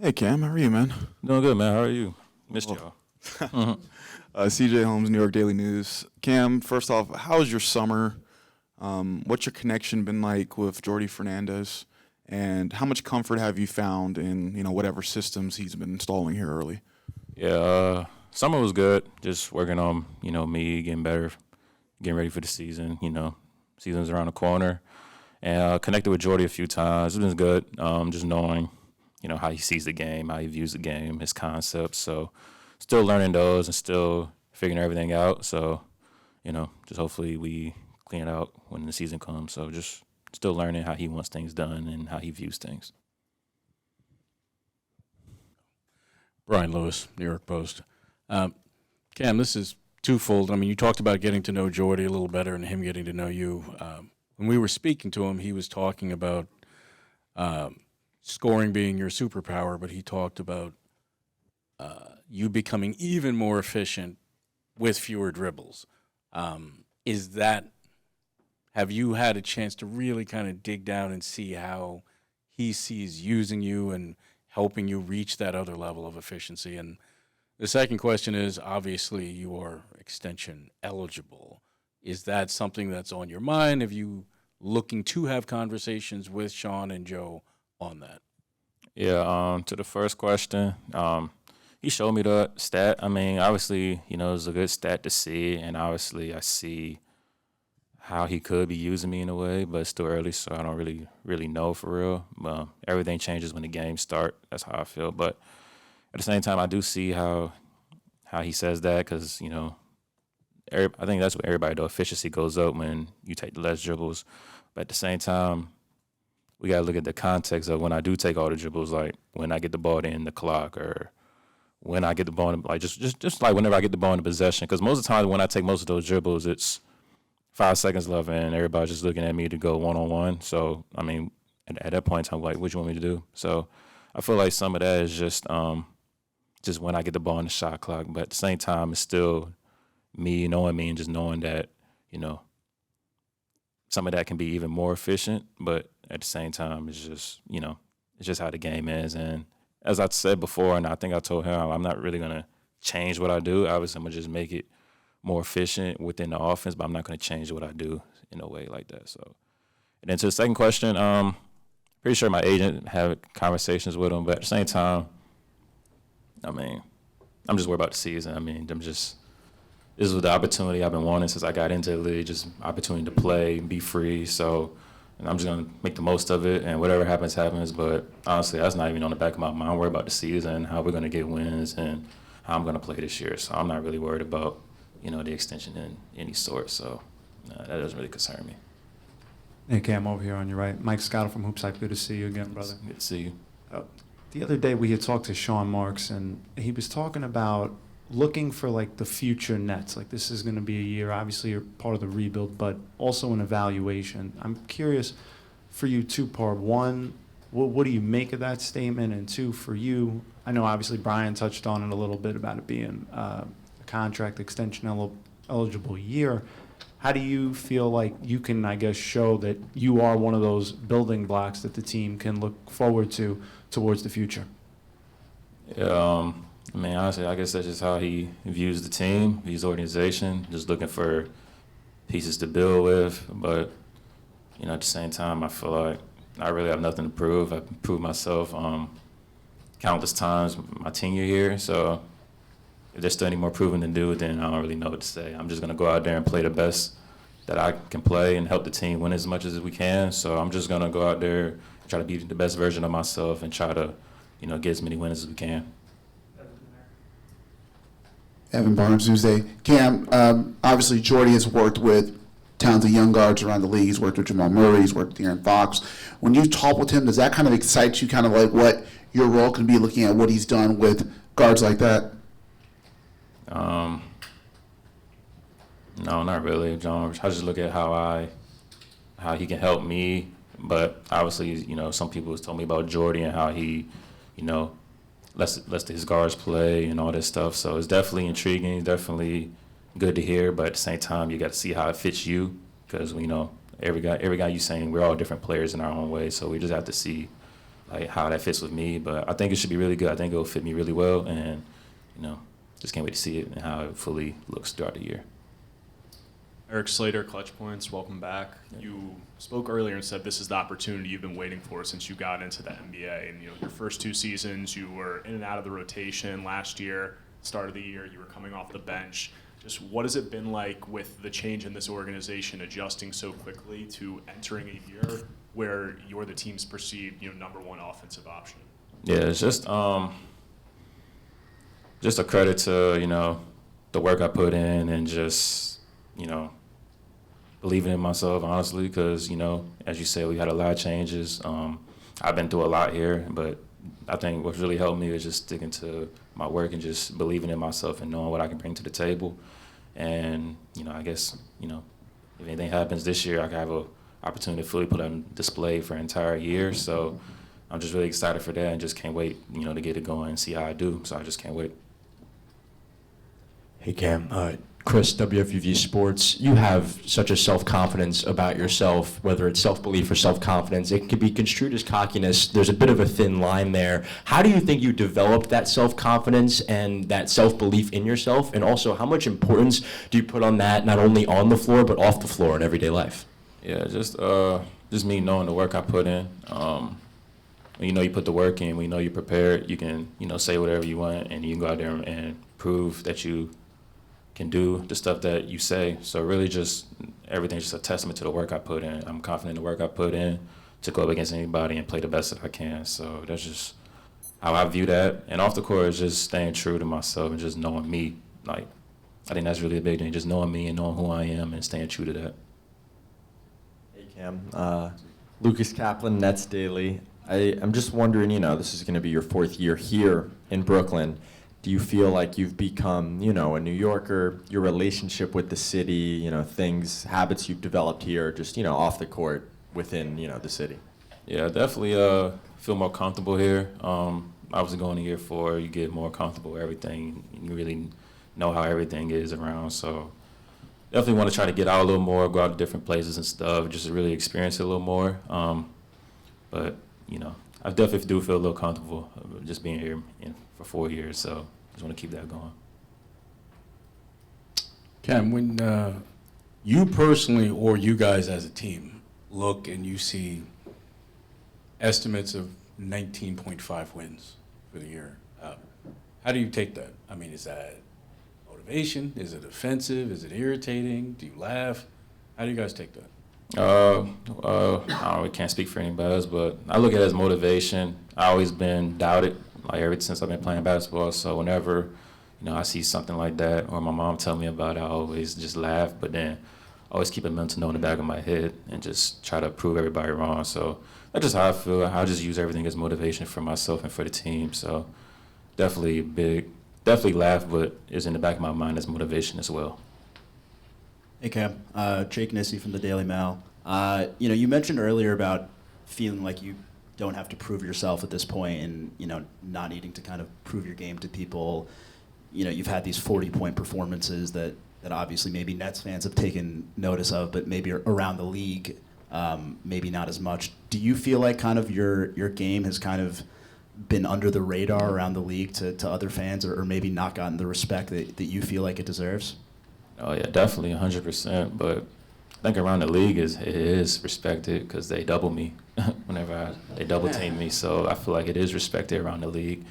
Hey Cam, how are you, man? Doing good, man. How are you? Missed y'all. CJ Holmes, New York Daily News. Cam, first off, how's your summer? What's your connection been like with Jordi Fernandez? And how much comfort have you found in, whatever systems he's been installing here early? Yeah, summer was good. Just working on, me getting better, getting ready for the season. Season's around the corner. And connected with Jordi a few times. It's been good. Just knowing, how he sees the game, how he views the game, his concepts. So still learning those and still figuring everything out. So, just hopefully we clean it out when the season comes. So just still learning how he wants things done and how he views things. Brian Lewis, New York Post. Cam, this is twofold. I mean, you talked about getting to know Jordi a little better and him getting to know you. When we were speaking to him, he was talking about scoring being your superpower, but he talked about you becoming even more efficient with fewer dribbles. Have you had a chance to really kind of dig down and see how he sees using you and helping you reach that other level of efficiency? And the second question is, obviously, you are extension eligible. Is that something that's on your mind? Have you looking to have conversations with Sean and Joe on that? Yeah, to the first question, he showed me the stat. I mean, obviously, it's a good stat to see, and obviously I see how he could be using me in a way, but it's still early, so I don't really know for real. Everything changes when the games start. That's how I feel. But at the same time, I do see how he says that because, I think that's what everybody does. Efficiency goes up when you take the less dribbles. But at the same time, we got to look at the context of when I do take all the dribbles, like when I get the ball in the clock or when I get the ball, like just like whenever I get the ball in the possession. Because most of the time when I take most of those dribbles, it's 5 seconds left and everybody's just looking at me to go one-on-one. So, I mean, at that point in time, like, what do you want me to do? So I feel like some of that is just when I get the ball in the shot clock. But at the same time, it's still me knowing me and just knowing that, some of that can be even more efficient. But at the same time, it's just, it's just how the game is. And as I said before, and I think I told him, I'm not really going to change what I do. Obviously, I'm going to just make it more efficient within the offense, but I'm not going to change what I do in a way like that. So, and then to the second question, pretty sure my agent had conversations with him, but at the same time, I mean, I'm just worried about the season. I mean, this was the opportunity I've been wanting since I got into the league, just opportunity to play, be free. So, and I'm just going to make the most of it, and whatever happens, happens. But honestly, that's not even on the back of my mind. I'm worried about the season, how we're going to get wins, and how I'm going to play this year. So I'm not really worried about, the extension in any sort. So that doesn't really concern me. Hey, Cam, over here on your right. Mike Scott from Hoopsite. Good to see you again, brother. Good to see you. The other day we had talked to Sean Marks, and he was talking about looking for, like, the future Nets. Like, this is going to be a year, obviously you're part of the rebuild, but also an evaluation. I'm curious for you, two-part. One, what do you make of that statement? And two, for you, I know obviously Brian touched on it a little bit about it being a contract extension eligible year. How do you feel like you can, I guess, show that you are one of those building blocks that the team can look forward to towards the future? Yeah, I mean, honestly, I guess that's just how he views the team, views the organization, just looking for pieces to build with. But, at the same time, I feel like I really have nothing to prove. I've proved myself countless times my tenure here. So if there's still any more proving to do, then I don't really know what to say. I'm just going to go out there and play the best that I can play and help the team win as much as we can. So I'm just going to go out there, try to be the best version of myself and try to, get as many wins as we can. Evan Barnes, Tuesday. Cam, obviously Jordi has worked with talented young guards around the league. He's worked with Jamal Murray. He's worked with De'Aaron Fox. When you talk with him, does that kind of excite you, kind of like what your role can be looking at what he's done with guards like that? No, not really, John. I just look at how he can help me. But obviously, some people have told me about Jordi and how he, lets his guards play and all this stuff. So it's definitely intriguing, definitely good to hear. But at the same time, you got to see how it fits you because every guy you're saying we're all different players in our own way. So we just have to see like how that fits with me. But I think it should be really good. I think it'll fit me really well, and just can't wait to see it and how it fully looks throughout the year. Eric Slater, Clutch Points, welcome back. You spoke earlier and said this is the opportunity you've been waiting for since you got into the NBA. And your first 2 seasons, you were in and out of the rotation. Last year, start of the year, you were coming off the bench. Just what has it been like with the change in this organization, adjusting so quickly to entering a year where you're the team's perceived number 1 offensive option? Yeah, it's just a credit to the work I put in and just believing in myself, honestly, because, as you said, we had a lot of changes. I've been through a lot here, but I think what's really helped me is just sticking to my work and just believing in myself and knowing what I can bring to the table. And, I guess, if anything happens this year, I can have an opportunity to fully put on display for an entire year. So I'm just really excited for that and just can't wait, to get it going and see how I do. So I just can't wait. Hey, Cam. Chris, WFUV Sports, you have such a self-confidence about yourself, whether it's self-belief or self-confidence. It can be construed as cockiness. There's a bit of a thin line there. How do you think you developed that self-confidence and that self-belief in yourself? And also, how much importance do you put on that, not only on the floor, but off the floor in everyday life? Yeah, just me knowing the work I put in. When you put the work in, when you're prepared, you can, say whatever you want, and you can go out there and prove that you can do the stuff that you say. So really just everything's just a testament to the work I put in. I'm confident in the work I put in to go up against anybody and play the best that I can. So that's just how I view that. And off the court is just staying true to myself and just knowing me. Like, I think that's really a big thing, just knowing me and knowing who I am and staying true to that. Hey, Cam. Lucas Kaplan, Nets Daily. I'm just wondering, this is going to be your 4th year here in Brooklyn. Do you feel like you've become, a New Yorker, your relationship with the city, things, habits you've developed here, just, off the court within, the city? Yeah, definitely feel more comfortable here. Obviously going to year 4, you get more comfortable with everything. You really know how everything is around. So definitely want to try to get out a little more, go out to different places and stuff, just to really experience it a little more. But, I definitely do feel a little comfortable just being here for 4 years, so just want to keep that going. Cam, when you personally or you guys as a team look and you see estimates of 19.5 wins for the year, how do you take that? I mean, is that motivation? Is it offensive? Is it irritating? Do you laugh? How do you guys take that? I can't speak for anybody else, but I look at it as motivation. I've always been doubted, like ever since I've been playing basketball. So whenever, I see something like that or my mom tell me about it, I always just laugh. But then I always keep a mental note in the back of my head and just try to prove everybody wrong. So that's just how I feel. I just use everything as motivation for myself and for the team. So definitely laugh, but it's in the back of my mind as motivation as well. Hey, Cam. Jake Nissy from the Daily Mail. You mentioned earlier about feeling like you don't have to prove yourself at this point and, not needing to kind of prove your game to people. You've had these 40-point performances that obviously maybe Nets fans have taken notice of, but maybe around the league, maybe not as much. Do you feel like kind of your game has kind of been under the radar around the league to other fans or maybe not gotten the respect that you feel like it deserves? Oh, yeah, definitely 100%. But I think around the league it is respected because they double me whenever they double team me. So I feel like it is respected around the league.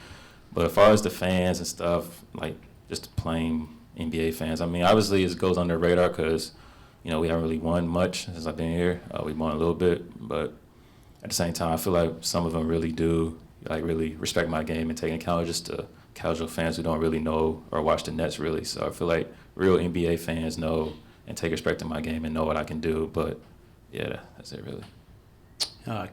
But as far as the fans and stuff, like just the plain NBA fans, I mean, obviously it goes under the radar because, we haven't really won much since I've been here. We won a little bit. But at the same time, I feel like some of them really do, really respect my game and take account of just the casual fans who don't really know or watch the Nets really. So I feel like real NBA fans know and take respect to my game and know what I can do. But, yeah, that's it really.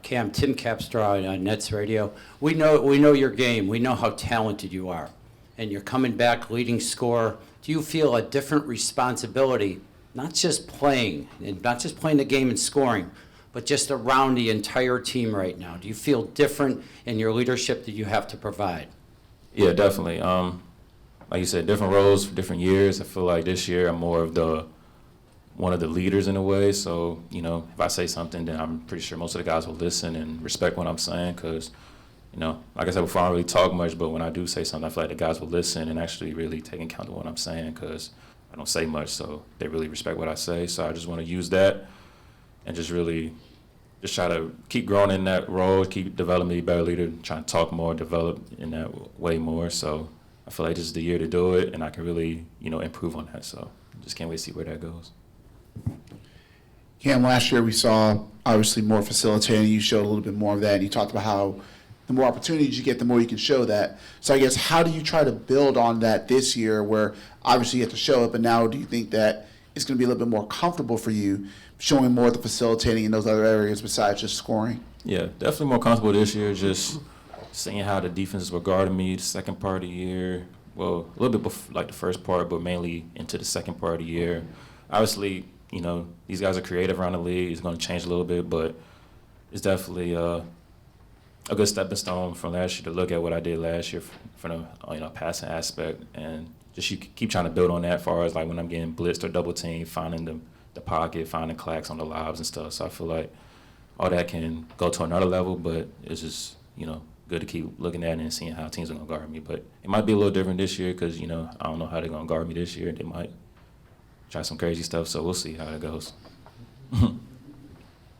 Cam, Tim Capstraw on Nets Radio. We know your game. We know how talented you are. And you're coming back leading scorer. Do you feel a different responsibility, not just playing, and not just playing the game and scoring, but just around the entire team right now? Do you feel different in your leadership that you have to provide? Yeah, definitely. Like you said, different roles for different years. I feel like this year I'm more of one of the leaders in a way. So, if I say something, then I'm pretty sure most of the guys will listen and respect what I'm saying because, like I said before, I don't really talk much, but when I do say something, I feel like the guys will listen and actually really take account of what I'm saying, because I don't say much, so they really respect what I say. So I just want to use that and just try to keep growing in that role, keep developing me a better leader, trying to talk more, develop in that way more. So I feel like this is the year to do it, and I can really, improve on that. So just can't wait to see where that goes. Cam, last year we saw obviously more facilitating. You showed a little bit more of that, and you talked about how the more opportunities you get, the more you can show that. So I guess how do you try to build on that this year, where obviously you have to show it, but now do you think that it's going to be a little bit more comfortable for you showing more of the facilitating in those other areas besides just scoring? Yeah, definitely more comfortable this year, just seeing how the defenses were guarding me the second part of the year. Well, a little bit before, like the first part, but mainly into the second part of the year. Obviously, these guys are creative around the league. It's going to change a little bit, but it's definitely a good stepping stone from last year to look at what I did last year from the passing aspect, and just you keep trying to build on that as far as like when I'm getting blitzed or double teamed, finding the pocket, finding Clax on the lobs and stuff. So I feel like all that can go to another level, but it's just good to keep looking at it and seeing how teams are going to guard me. But it might be a little different this year because I don't know how they're going to guard me this year. They might try some crazy stuff, so we'll see how it goes.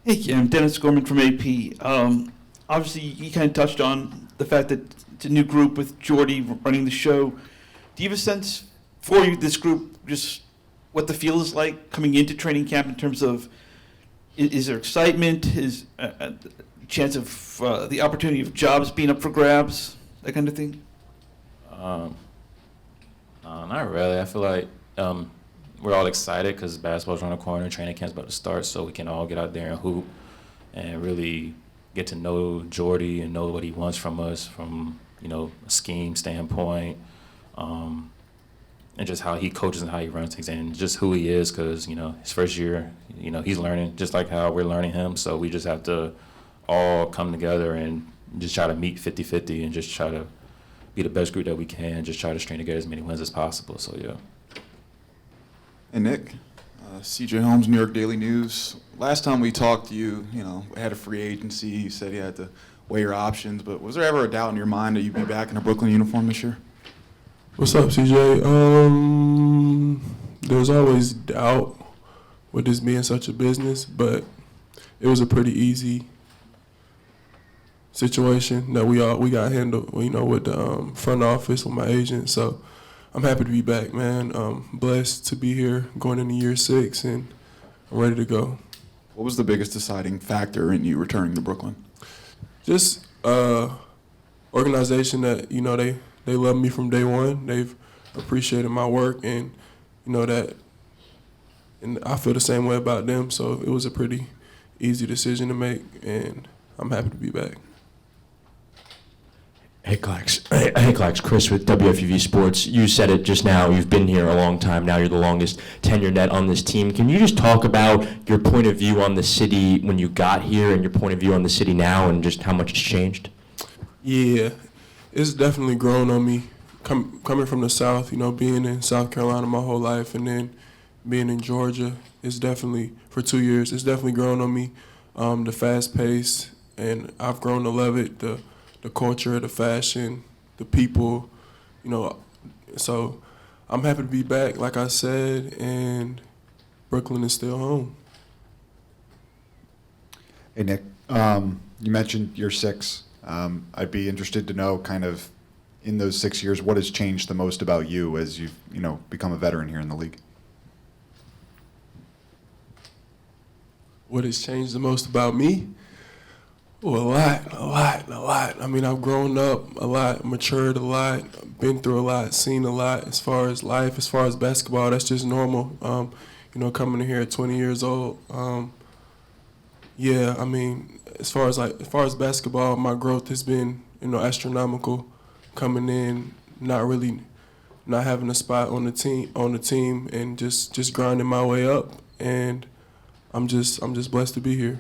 Hey, Kim. Dennis Gorman from AP. Obviously, you kind of touched on the fact that it's a new group with Jordy running the show. Do you have a sense for this group, just what the feel is like coming into training camp in terms of, is there excitement, is a chance of the opportunity of jobs being up for grabs, that kind of thing? No, not really. I feel like we're all excited because basketball's around the corner, training camp's about to start, so we can all get out there and hoop and really get to know Jordy and know what he wants from us from, a scheme standpoint, and just how he coaches and how he runs things and just who he is because, his first year, he's learning just like how we're learning him. So we just have to all come together and just try to meet 50-50 and just try to be the best group that we can, just try to string together as many wins as possible. So, yeah. And Nick, CJ Holmes, New York Daily News. Last time we talked to you, had a free agency. You said you had to weigh your options, but was there ever a doubt in your mind that you'd be back in a Brooklyn uniform this year? What's up, CJ? There's always doubt with this being such a business, but it was a pretty easy situation that we got handled, with the front office, with my agent. So I'm happy to be back, man. Blessed to be here going into year 6, and I'm ready to go. What was the biggest deciding factor in you returning to Brooklyn? Just organization that, they love me from day one. They've appreciated my work, and that, and I feel the same way about them. So it was a pretty easy decision to make, and I'm happy to be back. Hey, Clax, Chris with WFUV Sports. You said it just now. You've been here a long time now. You're the longest tenured net on this team. Can you just talk about your point of view on the city when you got here and your point of view on the city now and just how much it's changed? Yeah, it's definitely grown on me. Coming from the South, being in South Carolina my whole life and then being in Georgia, it's definitely, for 2 years, it's definitely grown on me. The fast pace, and I've grown to love it. The culture, the fashion, the people, so I'm happy to be back, like I said, and Brooklyn is still home. Hey, Nick, you mentioned year 6. I'd be interested to know kind of in those 6 years, what has changed the most about you as you've, become a veteran here in the league? What has changed the most about me? Well, a lot. I mean, I've grown up a lot, matured a lot, been through a lot, seen a lot as far as life, as far as basketball. That's just normal. Coming in here at 20 years old. Yeah, I mean, as far as basketball, my growth has been, astronomical. Coming in, not having a spot on the team, and just grinding my way up, and I'm just blessed to be here.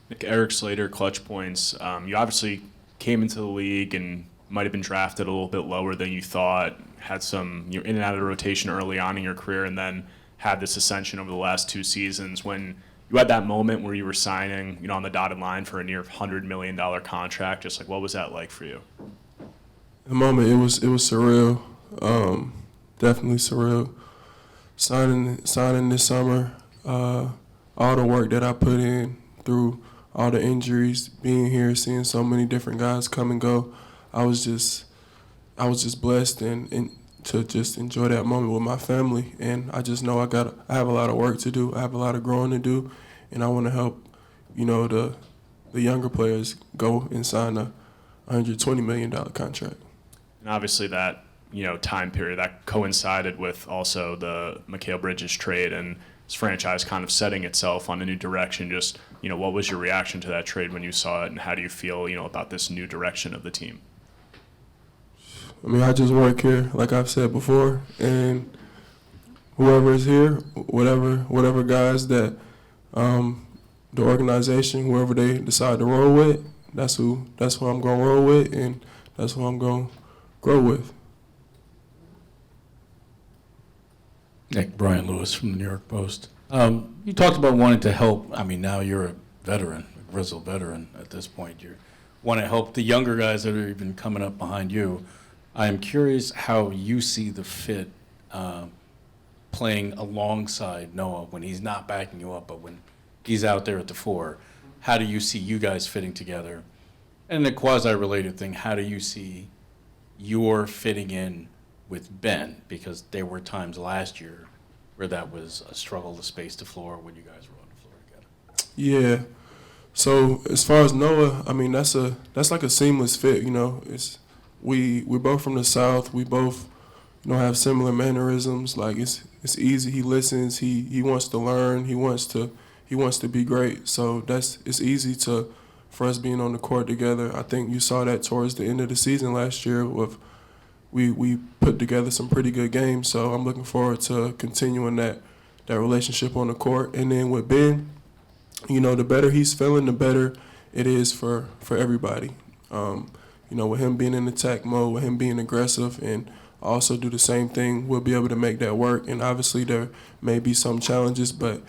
Nick, Eric Slater, Clutch Points. You obviously came into the league and might have been drafted a little bit lower than you thought, you're in and out of the rotation early on in your career, and then had this ascension over the last 2 seasons. When you had that moment where you were signing, on the dotted line for a near $100 million contract. Just like, what was that like for you? The moment, it was surreal. Definitely surreal. Signing this summer, all the work that I put in through all the injuries, being here, seeing so many different guys come and go, I was just blessed and to just enjoy that moment with my family. And I just know I have a lot of work to do. I have a lot of growing to do, and I want to help, the younger players go and sign a $120 million contract. And obviously that, time period that coincided with also the Mikal Bridges trade and this franchise kind of setting itself on a new direction. Just, what was your reaction to that trade when you saw it, and how do you feel, about this new direction of the team? I mean, I just work here, like I've said before, and whoever is here, whatever guys that the organization, whoever they decide to roll with, that's who I'm gonna roll with, and that's who I'm gonna grow with. Nick, Brian Lewis from the New York Post. You talked about wanting to help. I mean, now you're a veteran, a grizzled veteran at this point. You want to help the younger guys that are even coming up behind you. I am curious how you see the fit playing alongside Noah when he's not backing you up, but when he's out there at the 4. How do you see you guys fitting together? And a quasi-related thing, how do you see your fitting in with Ben? Because there were times last year where that was a struggle to space the floor when you guys were on the floor together. Yeah. So as far as Noah, I mean, that's like a seamless fit. We're both from the South. We both, have similar mannerisms. Like it's easy. He listens. He wants to learn. He wants to be great. So it's easy for us being on the court together. I think you saw that towards the end of the season last year. We put together some pretty good games. So I'm looking forward to continuing that relationship on the court. And then with Ben, the better he's feeling, the better it is for everybody. With him being in attack mode, with him being aggressive, and also do the same thing, we'll be able to make that work. And obviously there may be some challenges, but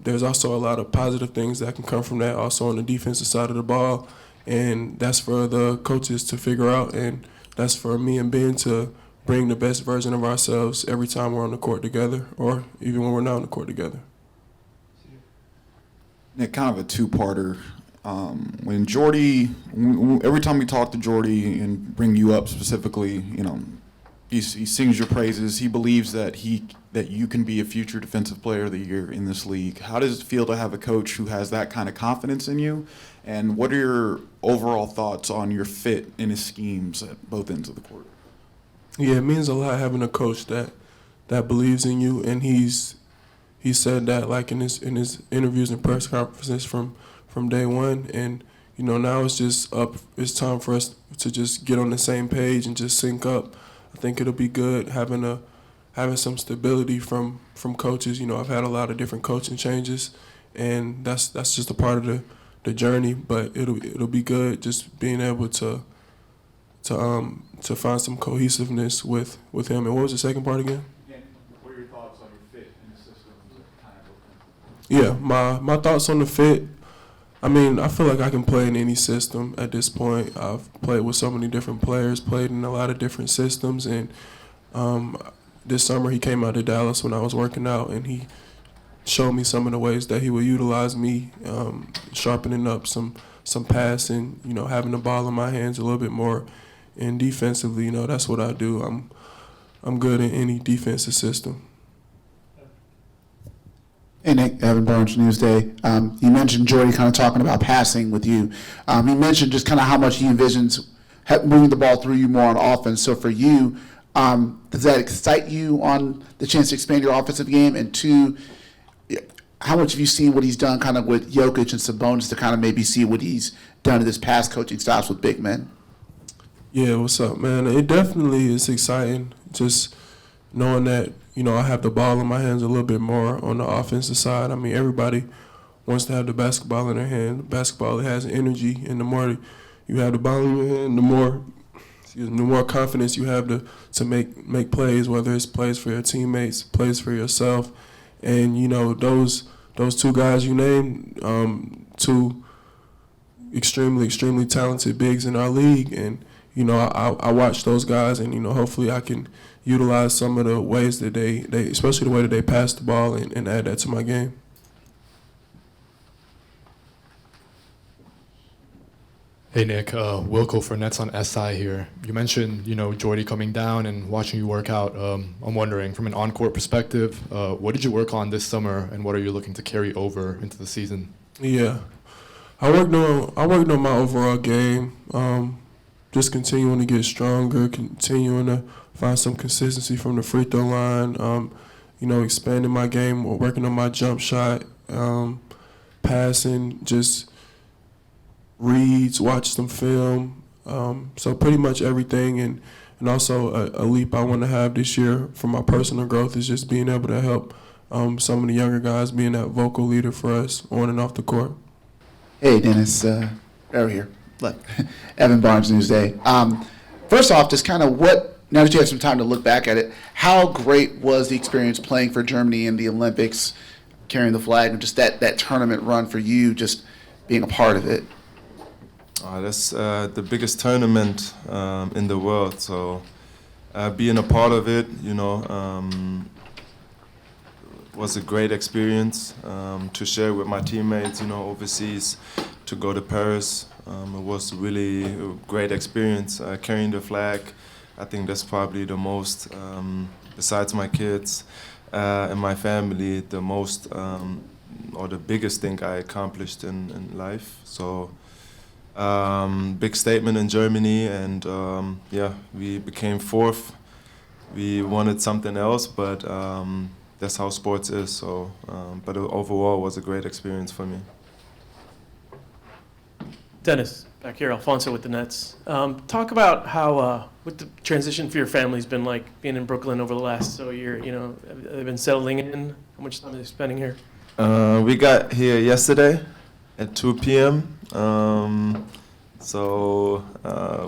there's also a lot of positive things that can come from that also on the defensive side of the ball. And that's for the coaches to figure out, and that's for me and Ben to bring the best version of ourselves every time we're on the court together, or even when we're not on the court together. Nick, kind of a two-parter. When Jordy, every time we talk to Jordy and bring you up specifically, he sings your praises. He believes that you can be a future defensive player of the year in this league. How does it feel to have a coach who has that kind of confidence in you? And what are your overall thoughts on your fit in his schemes at both ends of the court? Yeah, it means a lot having a coach that believes in you, and he said that like in his interviews and press conferences from day one. And now it's time for us to just get on the same page and just sync up. I think it'll be good having some stability from coaches. I've had a lot of different coaching changes, and that's just a part of the journey. But it'll be good just being able to find some cohesiveness with him. And what was the second part again? What are your thoughts on your fit in the systems? Yeah, my thoughts on the fit. I mean, I feel like I can play in any system at this point. I've played with so many different players, played in a lot of different systems, and this summer he came out to Dallas when I was working out, and he showed me some of the ways that he would utilize me, sharpening up some passing, having the ball in my hands a little bit more, and defensively, that's what I do. I'm good in any defensive system. Hey, Nick, Evan Burns, Newsday. You mentioned Jordy kind of talking about passing with you. He mentioned just kind of how much he envisions moving the ball through you more on offense. So for you, does that excite you on the chance to expand your offensive game? And two, how much have you seen what he's done kind of with Jokic and Sabonis to kind of maybe see what he's done in this past coaching stops with big men? Yeah, what's up, man? It definitely is exciting just knowing that, I have the ball in my hands a little bit more on the offensive side. I mean, everybody wants to have the basketball in their hand. Basketball has energy, and the more you have the ball in your hand, the more confidence you have to make plays, whether it's plays for your teammates, plays for yourself. And, those those two guys you named, two extremely talented bigs in our league, and I watch those guys, and hopefully I can utilize some of the ways that they especially the way that they pass the ball, and add that to my game. Hey Nick, Wilco for Nets on SI here. You mentioned, Jordy coming down and watching you work out. I'm wondering, from an on-court perspective, what did you work on this summer, and what are you looking to carry over into the season? Yeah, I worked on my overall game. Just continuing to get stronger, continuing to find some consistency from the free throw line. Expanding my game, working on my jump shot, passing, just reads, watch some film, so pretty much everything, and also a leap I want to have this year for my personal growth is just being able to help some of the younger guys, being that vocal leader for us on and off the court. Hey, Dennis, over here. Look, Evan Barnes, Newsday. First off, just kind of now that you have some time to look back at it, how great was the experience playing for Germany in the Olympics, carrying the flag, and just that tournament run for you, just being a part of it? That's the biggest tournament in the world, so being a part of it, was a great experience to share with my teammates, overseas, to go to Paris. It was really a great experience carrying the flag. I think that's probably the most, besides my kids and my family, the most or the biggest thing I accomplished in life. So. Big statement in Germany, and we became fourth. We wanted something else, but that's how sports is. So, but overall, it was a great experience for me. Dennis, back here, Alfonso with the Nets. Talk about how what the transition for your family's been like, being in Brooklyn over the last year. Have they been settling in? How much time are they spending here? We got here yesterday at 2 p.m. So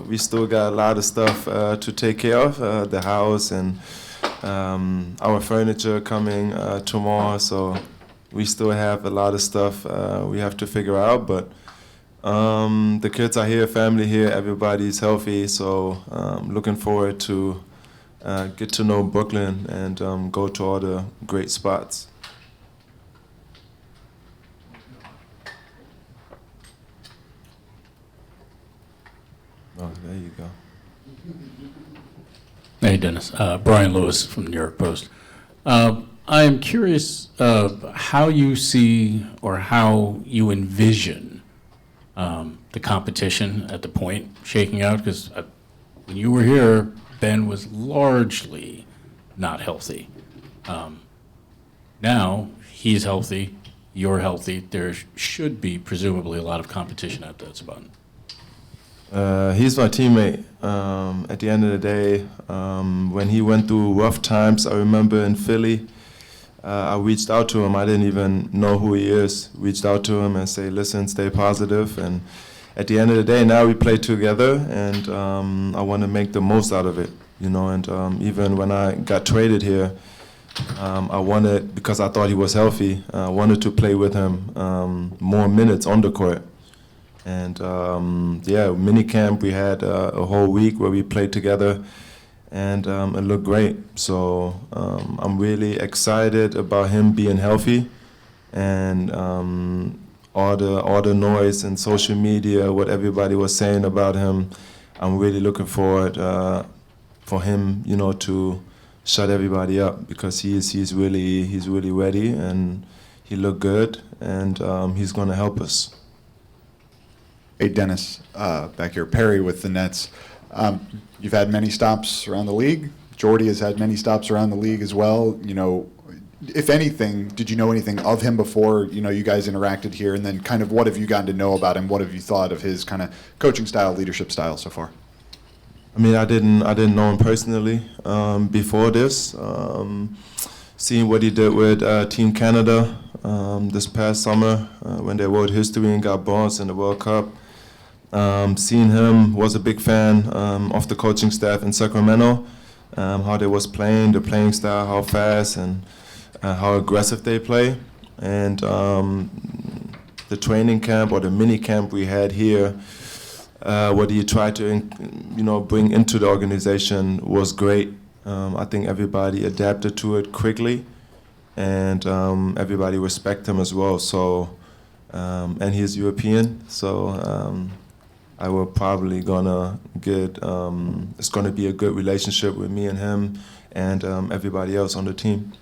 we still got a lot of stuff to take care of, the house and our furniture coming tomorrow. So we still have a lot of stuff we have to figure out. But the kids are here, family here, everybody's healthy. So looking forward to get to know Brooklyn and go to all the great spots. Oh, there you go. Hey, Dennis. Brian Lewis from the New York Post. I am curious how you see or how you envision the competition at the point shaking out, because when you were here, Ben was largely not healthy. Now he's healthy, you're healthy. There should be presumably a lot of competition at that spot. He's my teammate. At the end of the day, when he went through rough times, I remember in Philly, I reached out to him. I didn't even know who he is. Reached out to him and say, listen, stay positive. And at the end of the day, now we play together, and I want to make the most out of it. And even when I got traded here, I wanted, because I thought he was healthy, I wanted to play with him more minutes on the court. And mini camp, we had a whole week where we played together, and it looked great. So I'm really excited about him being healthy, and all the noise and social media, what everybody was saying about him. I'm really looking forward for him, to shut everybody up, because he's really ready, and he looked good, and he's going to help us. Hey, Dennis, back here, Perry with the Nets. You've had many stops around the league. Jordy has had many stops around the league as well. If anything, did you know anything of him before, you guys interacted here? And then kind of what have you gotten to know about him? What have you thought of his kind of coaching style, leadership style so far? I mean, I didn't know him personally before this. Seeing what he did with Team Canada this past summer when they wrote history and got bronze in the World Cup. Seeing him, was a big fan of the coaching staff in Sacramento, how they was playing, the playing style, how fast and how aggressive they play. and the training camp or the mini camp we had here, what he tried to bring into the organization was great. I think everybody adapted to it quickly, and everybody respect him as well. So, and he's European, so I will probably gonna get. It's gonna be a good relationship with me and him, and everybody else on the team.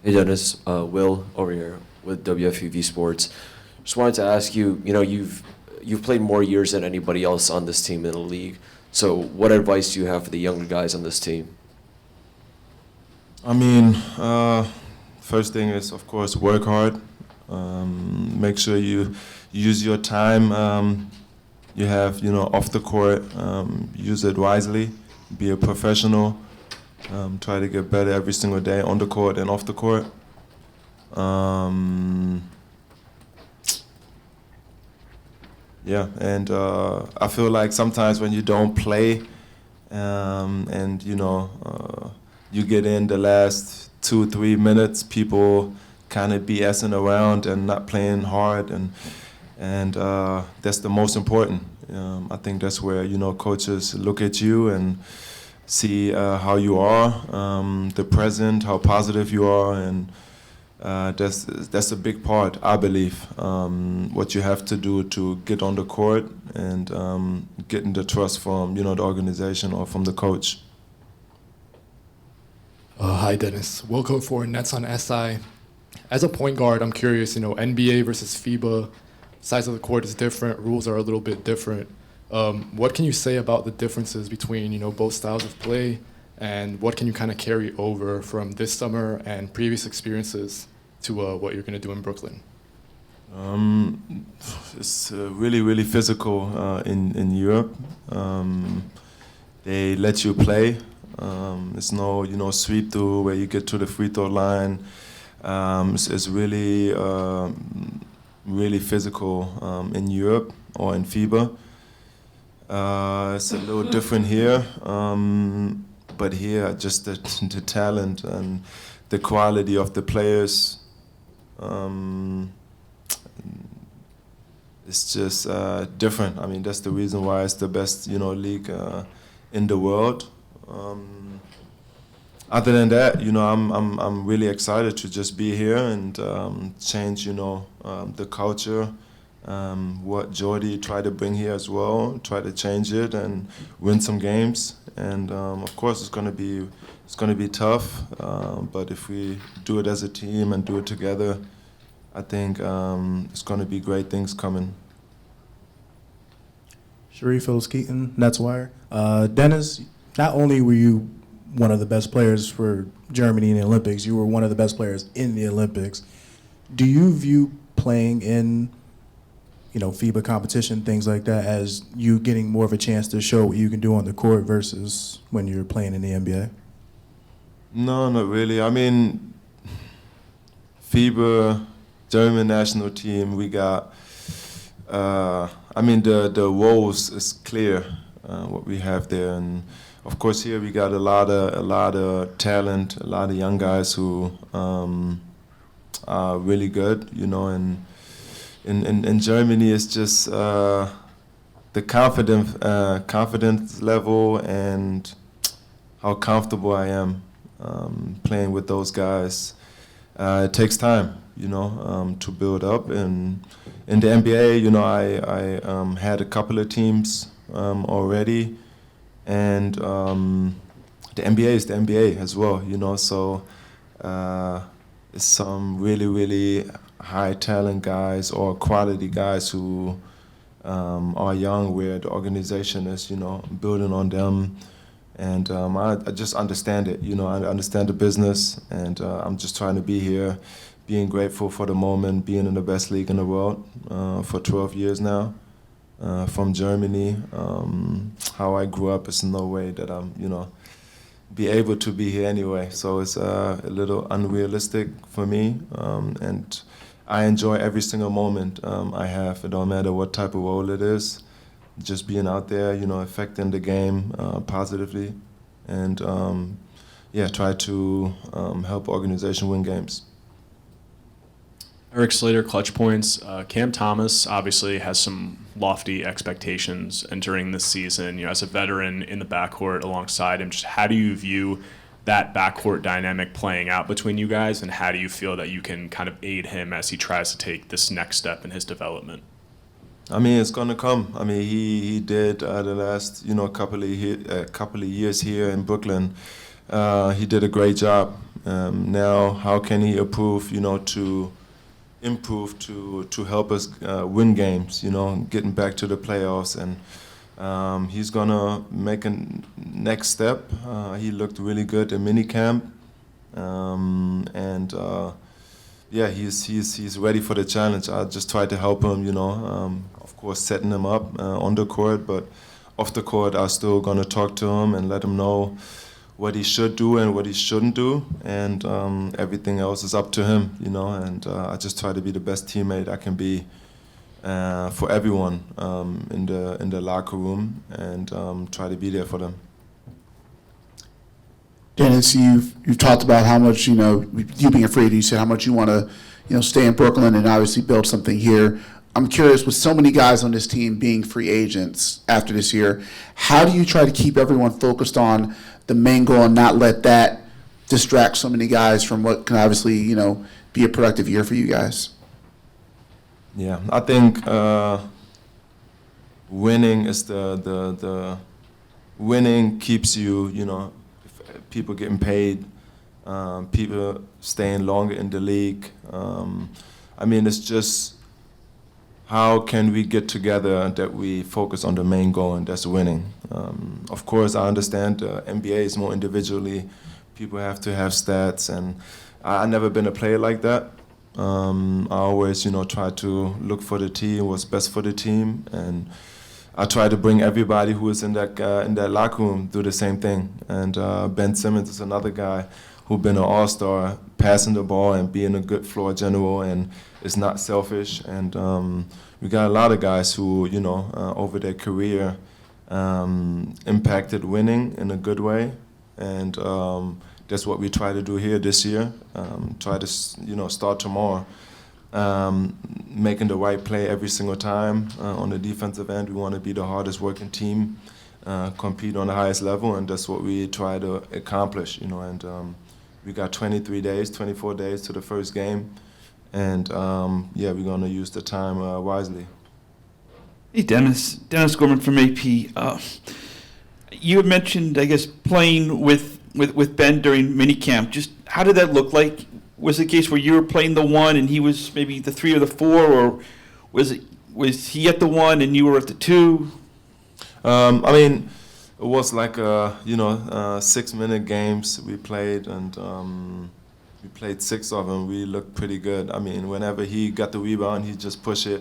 Hey Dennis, Will over here with WFUV Sports. Just wanted to ask you, you've played more years than anybody else on this team in the league. So what advice do you have for the younger guys on this team? I mean, first thing is, of course, work hard. Make sure you use your time you have, off the court. Use it wisely. Be a professional. Try to get better every single day on the court and off the court. Yeah, and I feel like sometimes when you don't play, and you get in the last 2-3 minutes, people kind of BSing around and not playing hard, and that's the most important. I think that's where coaches look at you and see how you are, the present, how positive you are, and that's a big part, I believe. What you have to do to get on the court and getting the trust from the organization or from the coach. Hi, Dennis. Welcome for Nets on SI. As a point guard, I'm curious, NBA versus FIBA, size of the court is different, rules are a little bit different. What can you say about the differences between, both styles of play, and what can you kind of carry over from this summer and previous experiences to what you're going to do in Brooklyn? It's really, really physical in Europe. They let you play. It's no, sweep through where you get to the free throw line. It's really, really physical in Europe or in FIBA. It's a little different here, but here just the talent and the quality of the players. It's just different. I mean, that's the reason why it's the best, league in the world. Other than that, I'm really excited to just be here and change, the culture. What Jordy tried to bring here as well, try to change it and win some games. And of course, it's going to be tough. But if we do it as a team and do it together, I think it's going to be great things coming. Sharif Keaton, Nets Wire. Dennis, not only were you one of the best players for Germany in the Olympics, you were one of the best players in the Olympics. Do you view playing in, FIBA competition, things like that, as you getting more of a chance to show what you can do on the court versus when you're playing in the NBA? No, not really. I mean, FIBA, German national team, we got, the roles is clear, what we have there. And of course here we got a lot of talent, a lot of young guys who are really good, and in Germany it's just the confidence level and how comfortable I am playing with those guys. It takes time, to build up. And in the NBA, I had a couple of teams already, and the NBA is the NBA as well, so it's some really, really high talent guys or quality guys who are young, where the organization is, building on them. And I just understand it, I understand the business, and I'm just trying to be here, being grateful for the moment, being in the best league in the world for 12 years now, from Germany. How I grew up, is no way that I'm, be able to be here anyway. So it's a little unrealistic for me, and I enjoy every single moment I have. It don't matter what type of role it is. Just being out there, affecting the game positively, and try to help organization win games. Eric Slater, Clutch Points. Cam Thomas obviously has some lofty expectations entering this season. As a veteran in the backcourt alongside him, just how do you view that backcourt dynamic playing out between you guys, and how do you feel that you can kind of aid him as he tries to take this next step in his development? I mean, it's gonna come. I mean, he did the last couple of years here in Brooklyn. He did a great job. Now, how can he improve? To help us win games. Getting back to the playoffs, and he's gonna make a next step. He looked really good in minicamp, and he's ready for the challenge. I just try to help him. Of course, setting him up on the court, but off the court, I'm still gonna talk to him and let him know what he should do and what he shouldn't do, and everything else is up to him, and I just try to be the best teammate I can be for everyone in the locker room, and try to be there for them. Dennis, you've talked about how much, you being afraid, you said how much you want to, stay in Brooklyn and obviously build something here. I'm curious, with so many guys on this team being free agents after this year, how do you try to keep everyone focused on the main goal and not let that distract so many guys from what can obviously, be a productive year for you guys? Yeah, I think winning is the winning keeps you, people getting paid, people staying longer in the league. I mean, it's just how can we get together that we focus on the main goal, and that's winning. Of course, I understand NBA is more individually. People have to have stats, and I've never been a player like that. I always, try to look for the team, what's best for the team, and I try to bring everybody who is in that locker room do the same thing. And Ben Simmons is another guy who's been an all-star, passing the ball and being a good floor general, and is not selfish. And we got a lot of guys who, over their career, impacted winning in a good way, and that's what we try to do here this year. Try to, start tomorrow. Making the right play every single time. On the defensive end, we want to be the hardest working team, compete on the highest level, and that's what we try to accomplish, and we got 24 days to the first game, and we're going to use the time wisely. Hey, Dennis Gorman from AP. You had mentioned, I guess, playing with Ben during minicamp. Just how did that look like? Was it a case where you were playing the one and he was maybe the 3 or the 4, or was he at the 1 and you were at the 2? I mean, it was like 6-minute games we played, and we played 6 of them. We looked pretty good. I mean, whenever he got the rebound, he just push it.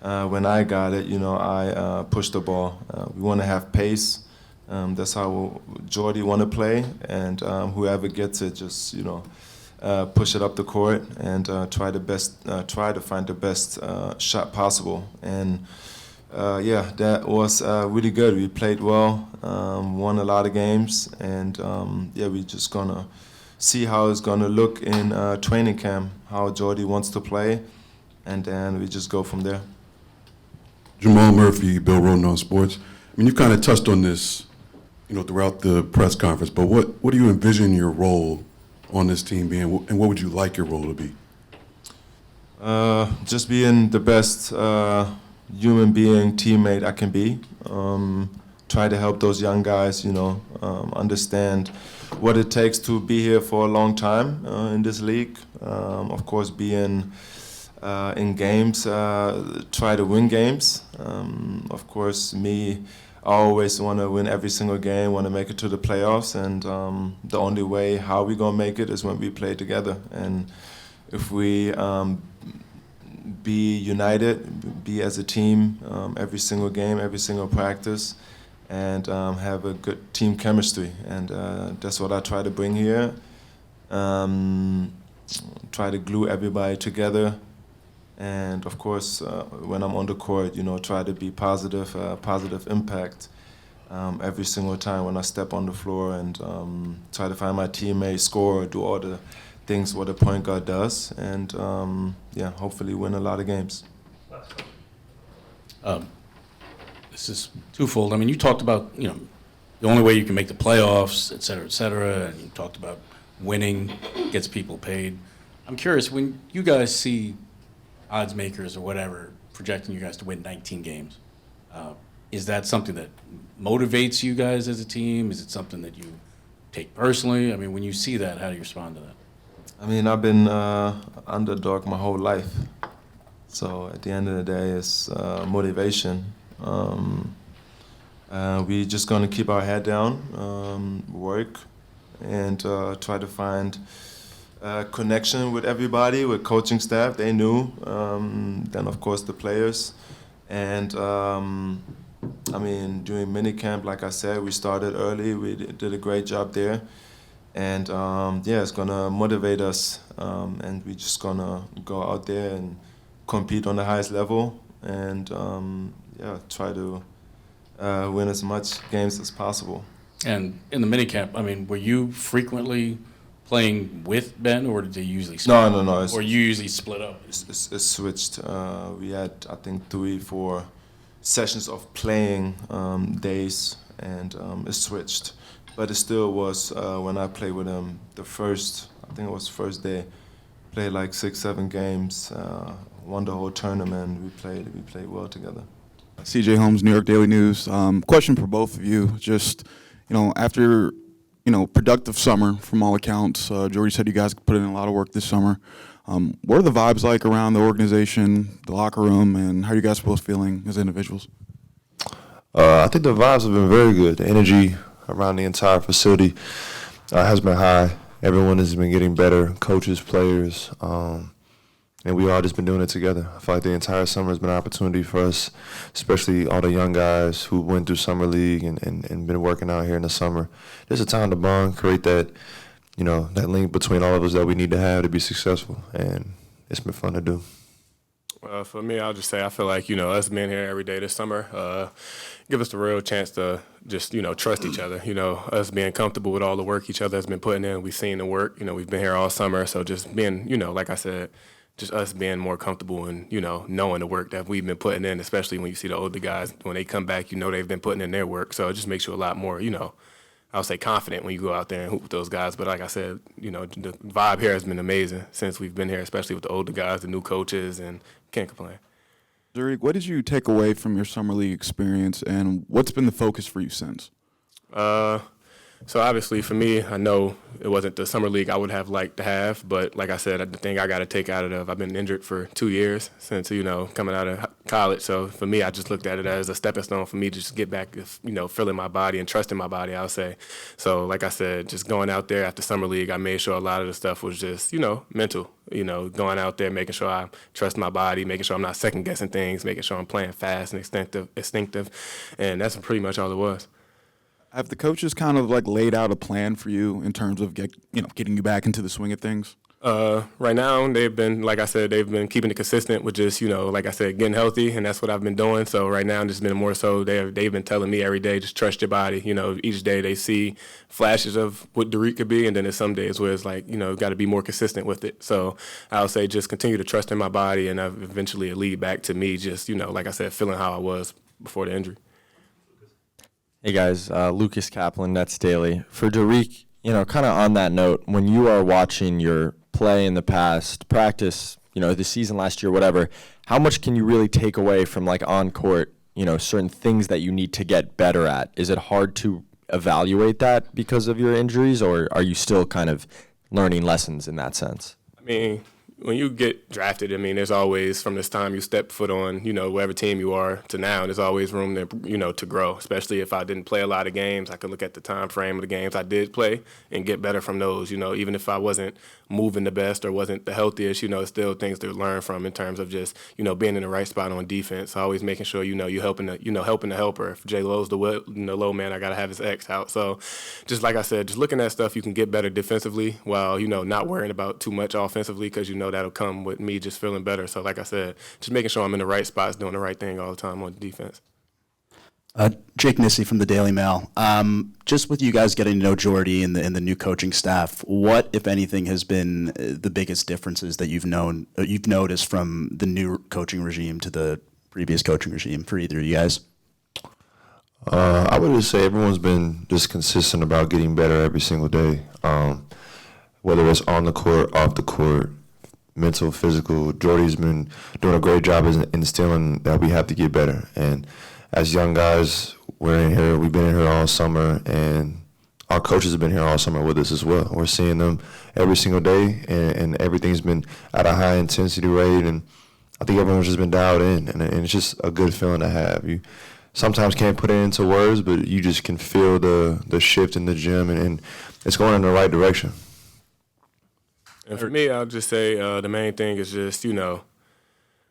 When I got it, I pushed the ball. We want to have pace. That's how Jordy want to play, and whoever gets it, just push it up the court and try to find the best shot possible. And that was really good. We played well, won a lot of games, and we're just gonna see how it's gonna look in training camp, how Jordy wants to play, and then we just go from there. Jamal Murphy, Bill Roden on Sports. I mean, you've kind of touched on this, throughout the press conference, but what do you envision your role on this team being, and what would you like your role to be? Just being the best human being, teammate I can be. Try to help those young guys, understand what it takes to be here for a long time in this league. Of course, being in games, try to win games. Of course, I always want to win every single game, want to make it to the playoffs, and the only way how we going to make it is when we play together. And if we be united, be as a team, every single game, every single practice, and have a good team chemistry. And that's what I try to bring here. Try to glue everybody together. And of course, when I'm on the court, try to be positive impact every single time when I step on the floor, and try to find my teammates, score, do all the things what a point guard does, and hopefully win a lot of games. This is twofold. I mean, you talked about, the only way you can make the playoffs, et cetera, and you talked about winning gets people paid. I'm curious, when you guys see odds makers or whatever projecting you guys to win 19 games, is that something that motivates you guys as a team? Is it something that you take personally? I mean, when you see that, how do you respond to that? I mean, I've been underdog my whole life. So at the end of the day, it's motivation. We just gonna keep our head down, work, and try to find connection with everybody, with coaching staff. They knew. Then of course the players, and I mean during minicamp, like I said, we started early. We did a great job there, and it's gonna motivate us, and we just gonna go out there and compete on the highest level, and try to win as much games as possible. And in the minicamp, I mean, were you frequently playing with Ben, or did they usually split up? No. Or you usually split up? It's switched. We had, I think, 3-4 sessions of playing days, and it switched. But it still was, when I played with him, I think it was first day, played like 6-7 games, won the whole tournament. We played well together. CJ Holmes, New York Daily News. Question for both of you. Just, after, productive summer from all accounts, Jordy said you guys put in a lot of work this summer. What are the vibes like around the organization, the locker room, and how are you guys both feeling as individuals? I think the vibes have been very good. The energy around the entire facility has been high. Everyone has been getting better, coaches, players, and we all just been doing it together. I feel like the entire summer has been an opportunity for us, especially all the young guys who went through summer league and been working out here in the summer. There's a time to bond, create that, that link between all of us that we need to have to be successful, and it's been fun to do. For me, I'll just say I feel like, us being here every day this summer give us the real chance to just, trust each other. Us being comfortable with all the work each other has been putting in. We've seen the work. We've been here all summer. So just being, like I said, just us being more comfortable and, knowing the work that we've been putting in, especially when you see the older guys, when they come back, they've been putting in their work. So it just makes you a lot more, I would say confident when you go out there and hoop with those guys. But like I said, the vibe here has been amazing since we've been here, especially with the older guys, the new coaches, and can't complain. Dariq, what did you take away from your summer league experience, and what's been the focus for you since? So obviously for me, I know it wasn't the summer league I would have liked to have, but like I said, the thing I got to take out of it, I've been injured for 2 years since, coming out of college. So for me, I just looked at it as a stepping stone for me to just get back, feeling my body and trusting my body, I'll say. So like I said, just going out there after summer league, I made sure a lot of the stuff was just, mental, going out there, making sure I trust my body, making sure I'm not second guessing things, making sure I'm playing fast and instinctive. And that's pretty much all it was. Have the coaches kind of laid out a plan for you in terms of getting you back into the swing of things? Right now, they've been, like I said, they've been keeping it consistent with just, like I said, getting healthy, and that's what I've been doing. So right now, it's been more so they've been telling me every day, just trust your body. Each day they see flashes of what Dariq could be, and then there's some days where it's got to be more consistent with it. So I'll say just continue to trust in my body, and eventually it lead back to me just, like I said, feeling how I was before the injury. Hey guys, Lucas Kaplan, Nets Daily. For Dariq, kind of on that note, when you are watching your play in the past, practice, the season last year, whatever, how much can you really take away from on court, certain things that you need to get better at? Is it hard to evaluate that because of your injuries, or are you still kind of learning lessons in that sense? I mean, when you get drafted, there's always, from this time you step foot on, whatever team you are to now, there's always room to, to grow, especially if I didn't play a lot of games. I could look at the time frame of the games I did play and get better from those, even if I wasn't moving the best or wasn't the healthiest, still things to learn from in terms of just, being in the right spot on defense, always making sure, you're helping the helper. If J. Lowe's the low man, I got to have his X out. So just like I said, just looking at stuff you can get better defensively while, not worrying about too much offensively, because that'll come with me just feeling better. So like I said, just making sure I'm in the right spots, doing the right thing all the time on defense. Jake Nissy from the Daily Mail. Just with you guys getting to know Jordy and the new coaching staff, what, if anything, has been the biggest differences that you've noticed from the new coaching regime to the previous coaching regime for either of you guys? I would just say everyone's been just consistent about getting better every single day, whether it's on the court, off the court, mental, physical. Jordy's been doing a great job instilling that we have to get better. And as young guys, we've been in here all summer, and our coaches have been here all summer with us as well. We're seeing them every single day, and everything's been at a high intensity rate, and I think everyone's just been dialed in, and it's just a good feeling to have. You sometimes can't put it into words, but you just can feel the shift in the gym, and it's going in the right direction. And for me, I'll just say the main thing is just,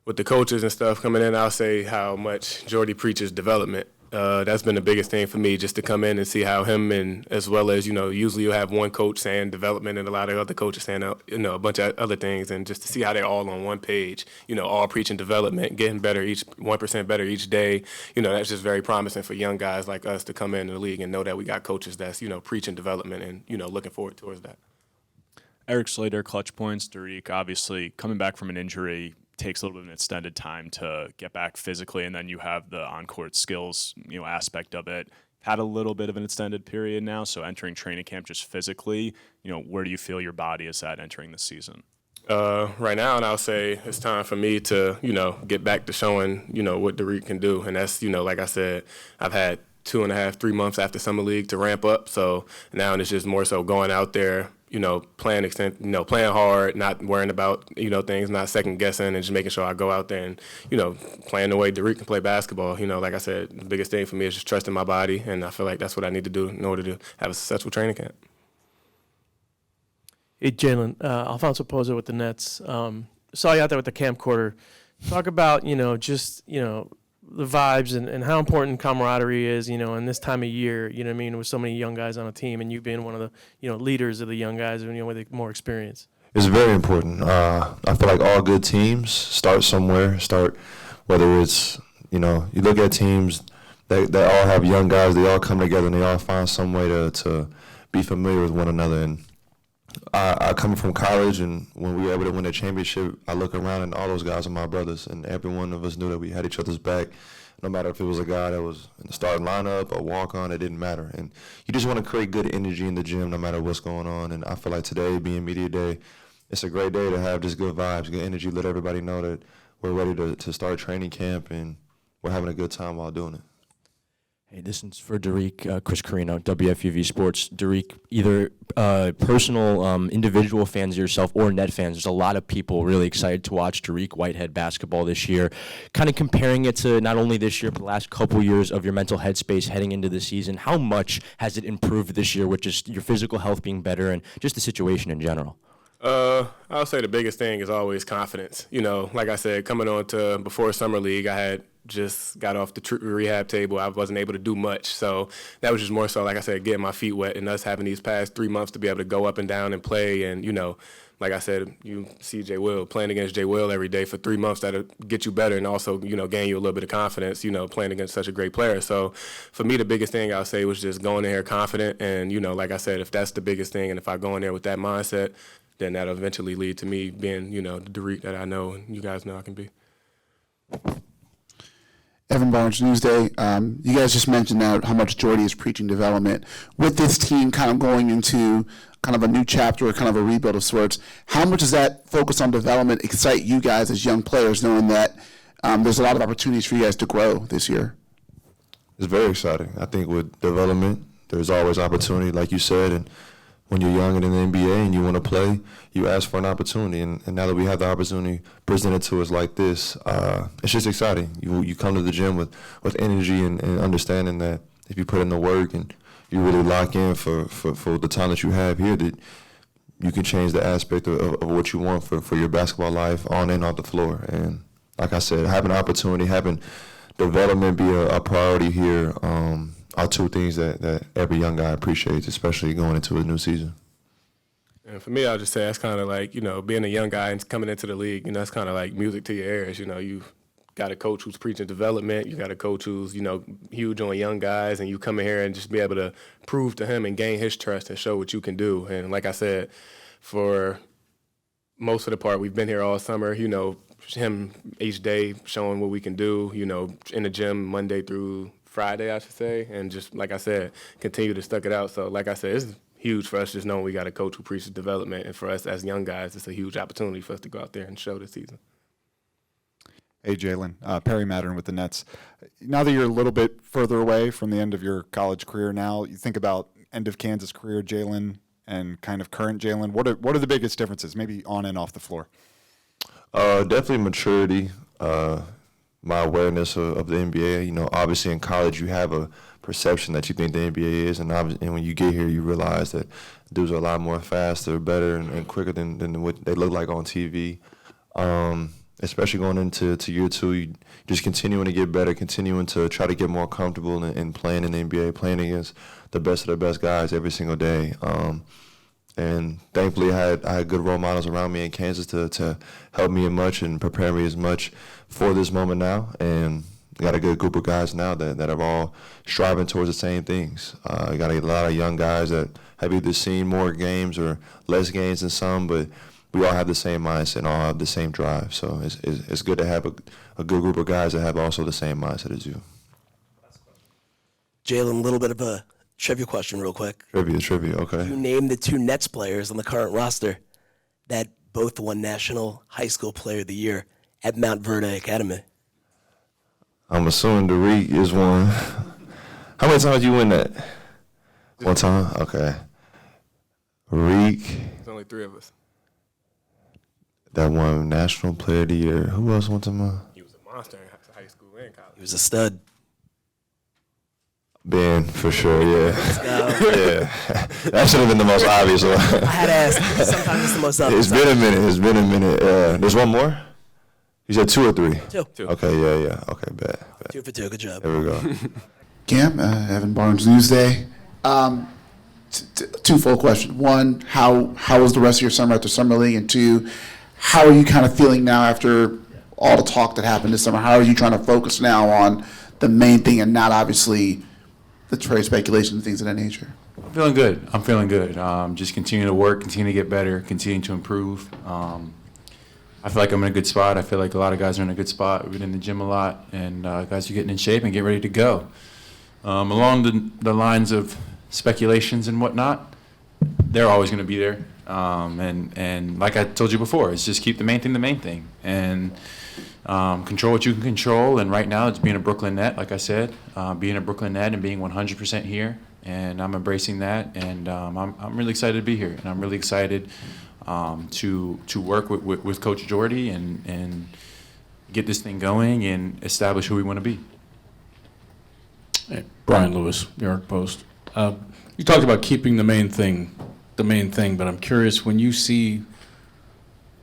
with the coaches and stuff coming in, I'll say how much Jordy preaches development. That's been the biggest thing for me, just to come in and see how him, and as well as, usually you have one coach saying development and a lot of other coaches saying, a bunch of other things, and just to see how they're all on one page, all preaching development, getting better 1% better each day. That's just very promising for young guys like us to come into the league and know that we got coaches that's, preaching development and, looking forward towards that. Eric Slater, clutch points. Dariq, obviously coming back from an injury, takes a little bit of an extended time to get back physically, and then you have the on-court skills, aspect of it. Had a little bit of an extended period now, so entering training camp just physically, where do you feel your body is at entering the season? Right now, and I'll say it's time for me to, get back to showing, what Dariq can do, and that's, like I said, I've had 2.5, 3 months after summer league to ramp up, so now it's just more so going out there, playing hard, not worrying about, things, not second guessing, and just making sure I go out there and, playing the way Dariq can play basketball. Like I said, the biggest thing for me is just trusting my body, and I feel like that's what I need to do in order to have a successful training camp. Hey, Jaylen, Alfonso Pozo with the Nets. Saw you out there with the camcorder. Talk about, the vibes and how important camaraderie is, in this time of year, with so many young guys on a team, and you being one of the, leaders of the young guys, with more experience. It's very important. I feel like all good teams start somewhere, whether it's, you look at teams that all have young guys, they all come together and they all find some way to be familiar with one another. And I come from college, and when we were able to win a championship, I look around and all those guys are my brothers, and every one of us knew that we had each other's back. No matter if it was a guy that was in the starting lineup, a walk-on, it didn't matter. And you just want to create good energy in the gym no matter what's going on. And I feel like today, being media day, it's a great day to have just good vibes, good energy, let everybody know that we're ready to start training camp, and we're having a good time while doing it. Hey, this is for Dariq, Chris Carino, WFUV Sports. Dariq, either personal, individual fans of yourself or net fans, there's a lot of people really excited to watch Dariq Whitehead basketball this year. Kind of comparing it to not only this year, but the last couple years of your mental headspace heading into the season. How much has it improved this year with just your physical health being better and just the situation in general? I'll say the biggest thing is always confidence. Like I said, coming on to before Summer League, I had just got off the rehab table. I wasn't able to do much. So that was just more so, like I said, getting my feet wet, and us having these past 3 months to be able to go up and down and play. And, like I said, you see Jay Will, playing against Jay Will every day for 3 months, that'll get you better and also, gain you a little bit of confidence, playing against such a great player. So for me, the biggest thing I'll say was just going in here confident. And, like I said, if that's the biggest thing, and if I go in there with that mindset, then that'll eventually lead to me being, the Dariq that I know and you guys know I can be. Evan Barnes, Newsday. You guys just mentioned how much Jordy is preaching development. With this team kind of going into kind of a new chapter or kind of a rebuild of sorts, how much does that focus on development excite you guys as young players, knowing that there's a lot of opportunities for you guys to grow this year? It's very exciting. I think with development, there's always opportunity, like you said, and when you're young and in the NBA and you want to play, you ask for an opportunity. And now that we have the opportunity presented to us like this, it's just exciting. You come to the gym with energy and understanding that if you put in the work and you really lock in for the time that you have here, that you can change the aspect of what you want for your basketball life on and off the floor. And like I said, having opportunity, having development be a priority here are two things that every young guy appreciates, especially going into a new season. And for me, I'll just say that's kind of like, being a young guy and coming into the league, that's kind of like music to your ears. You got a coach who's preaching development. You got a coach who's, huge on young guys, and you come in here and just be able to prove to him and gain his trust and show what you can do. And like I said, for most of the part, we've been here all summer, him each day showing what we can do, in the gym Monday through Friday, I should say. And just, like I said, continue to stuck it out. So, like I said, it's huge for us just knowing we got a coach who preaches development. And for us as young guys, it's a huge opportunity for us to go out there and show this season. Hey, Jalen. Perry Mattern with the Nets. Now that you're a little bit further away from the end of your college career now, you think about end of Kansas career Jalen and kind of current Jalen. What are the biggest differences, maybe on and off the floor? Definitely maturity, my awareness of the NBA. Obviously in college you have a perception that you think the NBA is, and when you get here you realize that dudes are a lot more faster, better, and quicker than what they look like on TV. Especially going into year two, you just continuing to get better, continuing to try to get more comfortable in playing in the NBA, playing against the best of the best guys every single day. And thankfully, I had good role models around me in Kansas to help me as much and prepare me as much for this moment now. And I got a good group of guys now that are all striving towards the same things. I got a lot of young guys that have either seen more games or less games than some, but we all have the same mindset and all have the same drive. So it's good to have a good group of guys that have also the same mindset as you. Jalen, a little bit of a trivia question real quick. Trivia, okay. You name the two Nets players on the current roster that both won National High School Player of the Year at Mount Verde Academy. I'm assuming Dariq is one. How many times did you win that? One time? Okay. Dariq. There's only three of us. That won National Player of the Year. Who else won some? He was a monster in high school and college. He was a stud. Ben, for sure, yeah. Yeah. That should have been the most obvious one. I had to ask. Sometimes it's the most obvious. It's been a minute. There's one more? You said 2 or 3? Two. Okay, yeah. Okay, bet. 2 for 2. Good job. There we go. Cam, Evan Barnes Newsday. Twofold question. One, how was the rest of your summer after Summer League? And two, how are you kind of feeling now after all the talk that happened this summer? How are you trying to focus now on the main thing and not obviously the trade speculation and things of that nature? I'm feeling good. Just continue to work, continue to get better, continue to improve. I feel like I'm in a good spot. I feel like a lot of guys are in a good spot. We've been in the gym a lot, and guys are getting in shape and getting ready to go. Along the lines of speculations and whatnot, they're always going to be there. And like I told you before, it's just keep the main thing, and control what you can control. And right now, it's being a Brooklyn Net, like I said, being a Brooklyn Net and being 100% here. And I'm embracing that, and I'm really excited to be here, and I'm really excited to work with Coach Jordy and get this thing going and establish who we want to be. Hey, Brian Lewis, New York Post. You talked about keeping the main thing, but I'm curious, when you see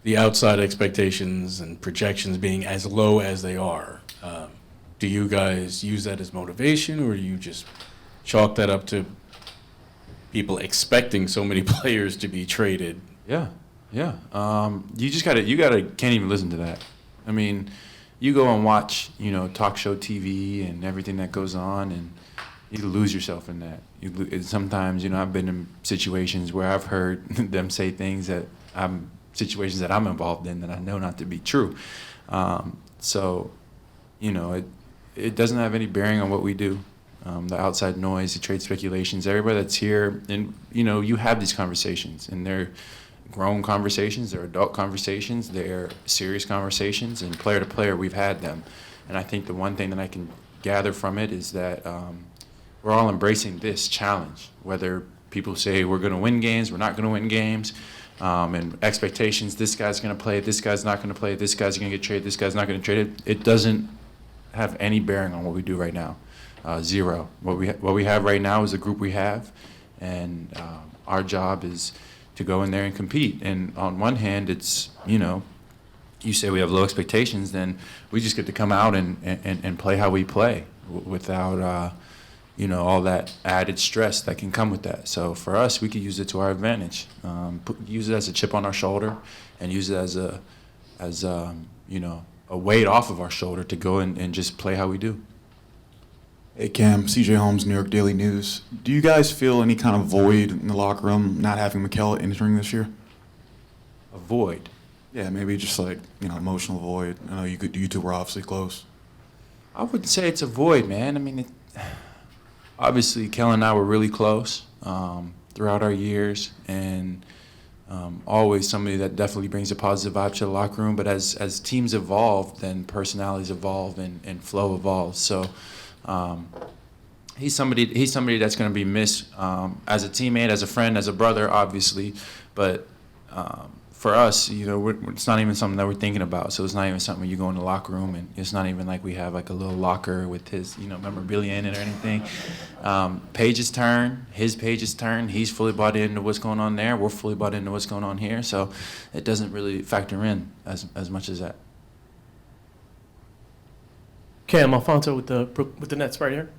the outside expectations and projections being as low as they are, do you guys use that as motivation, or do you just chalk that up to people expecting so many players to be traded? Yeah. You just can't even listen to that. I mean, you go and watch, talk show TV and everything that goes on, and you lose yourself in that. Sometimes, I've been in situations where I've heard them say things situations that I'm involved in that I know not to be true. So, it doesn't have any bearing on what we do. The outside noise, the trade speculations, everybody that's here, and you have these conversations, and they're grown conversations, they're adult conversations, they're serious conversations, and player to player, we've had them. And I think the one thing that I can gather from it is that we're all embracing this challenge, whether people say we're going to win games, we're not going to win games, and expectations, this guy's going to play, this guy's not going to play, this guy's going to get traded, this guy's not going to trade it. It doesn't have any bearing on what we do right now. Zero. What we have right now is the group we have, and our job is to go in there and compete. And on one hand, it's, you say we have low expectations, then we just get to come out and play how we play without, all that added stress that can come with that. So for us, we could use it to our advantage. Use it as a chip on our shoulder, and use it as a weight off of our shoulder to go and just play how we do. Hey Cam, CJ Holmes, New York Daily News. Do you guys feel any kind of void in the locker room not having Mikel entering this year? A void? Yeah, maybe just like, emotional void. I know you two were obviously close. I wouldn't say it's a void, man. I mean, obviously, Kel and I were really close throughout our years, and always somebody that definitely brings a positive vibe to the locker room. But as teams evolve, then personalities evolve and flow evolves. So he's somebody that's going to be missed as a teammate, as a friend, as a brother, obviously. But for us, it's not even something that we're thinking about. So it's not even something when you go in the locker room, and it's not even like we have like a little locker with his, memorabilia in it or anything. Page's turn, his Page's turn. He's fully bought into what's going on there. We're fully bought into what's going on here. So it doesn't really factor in as much as that. Cam, Alfonso with the Nets right here.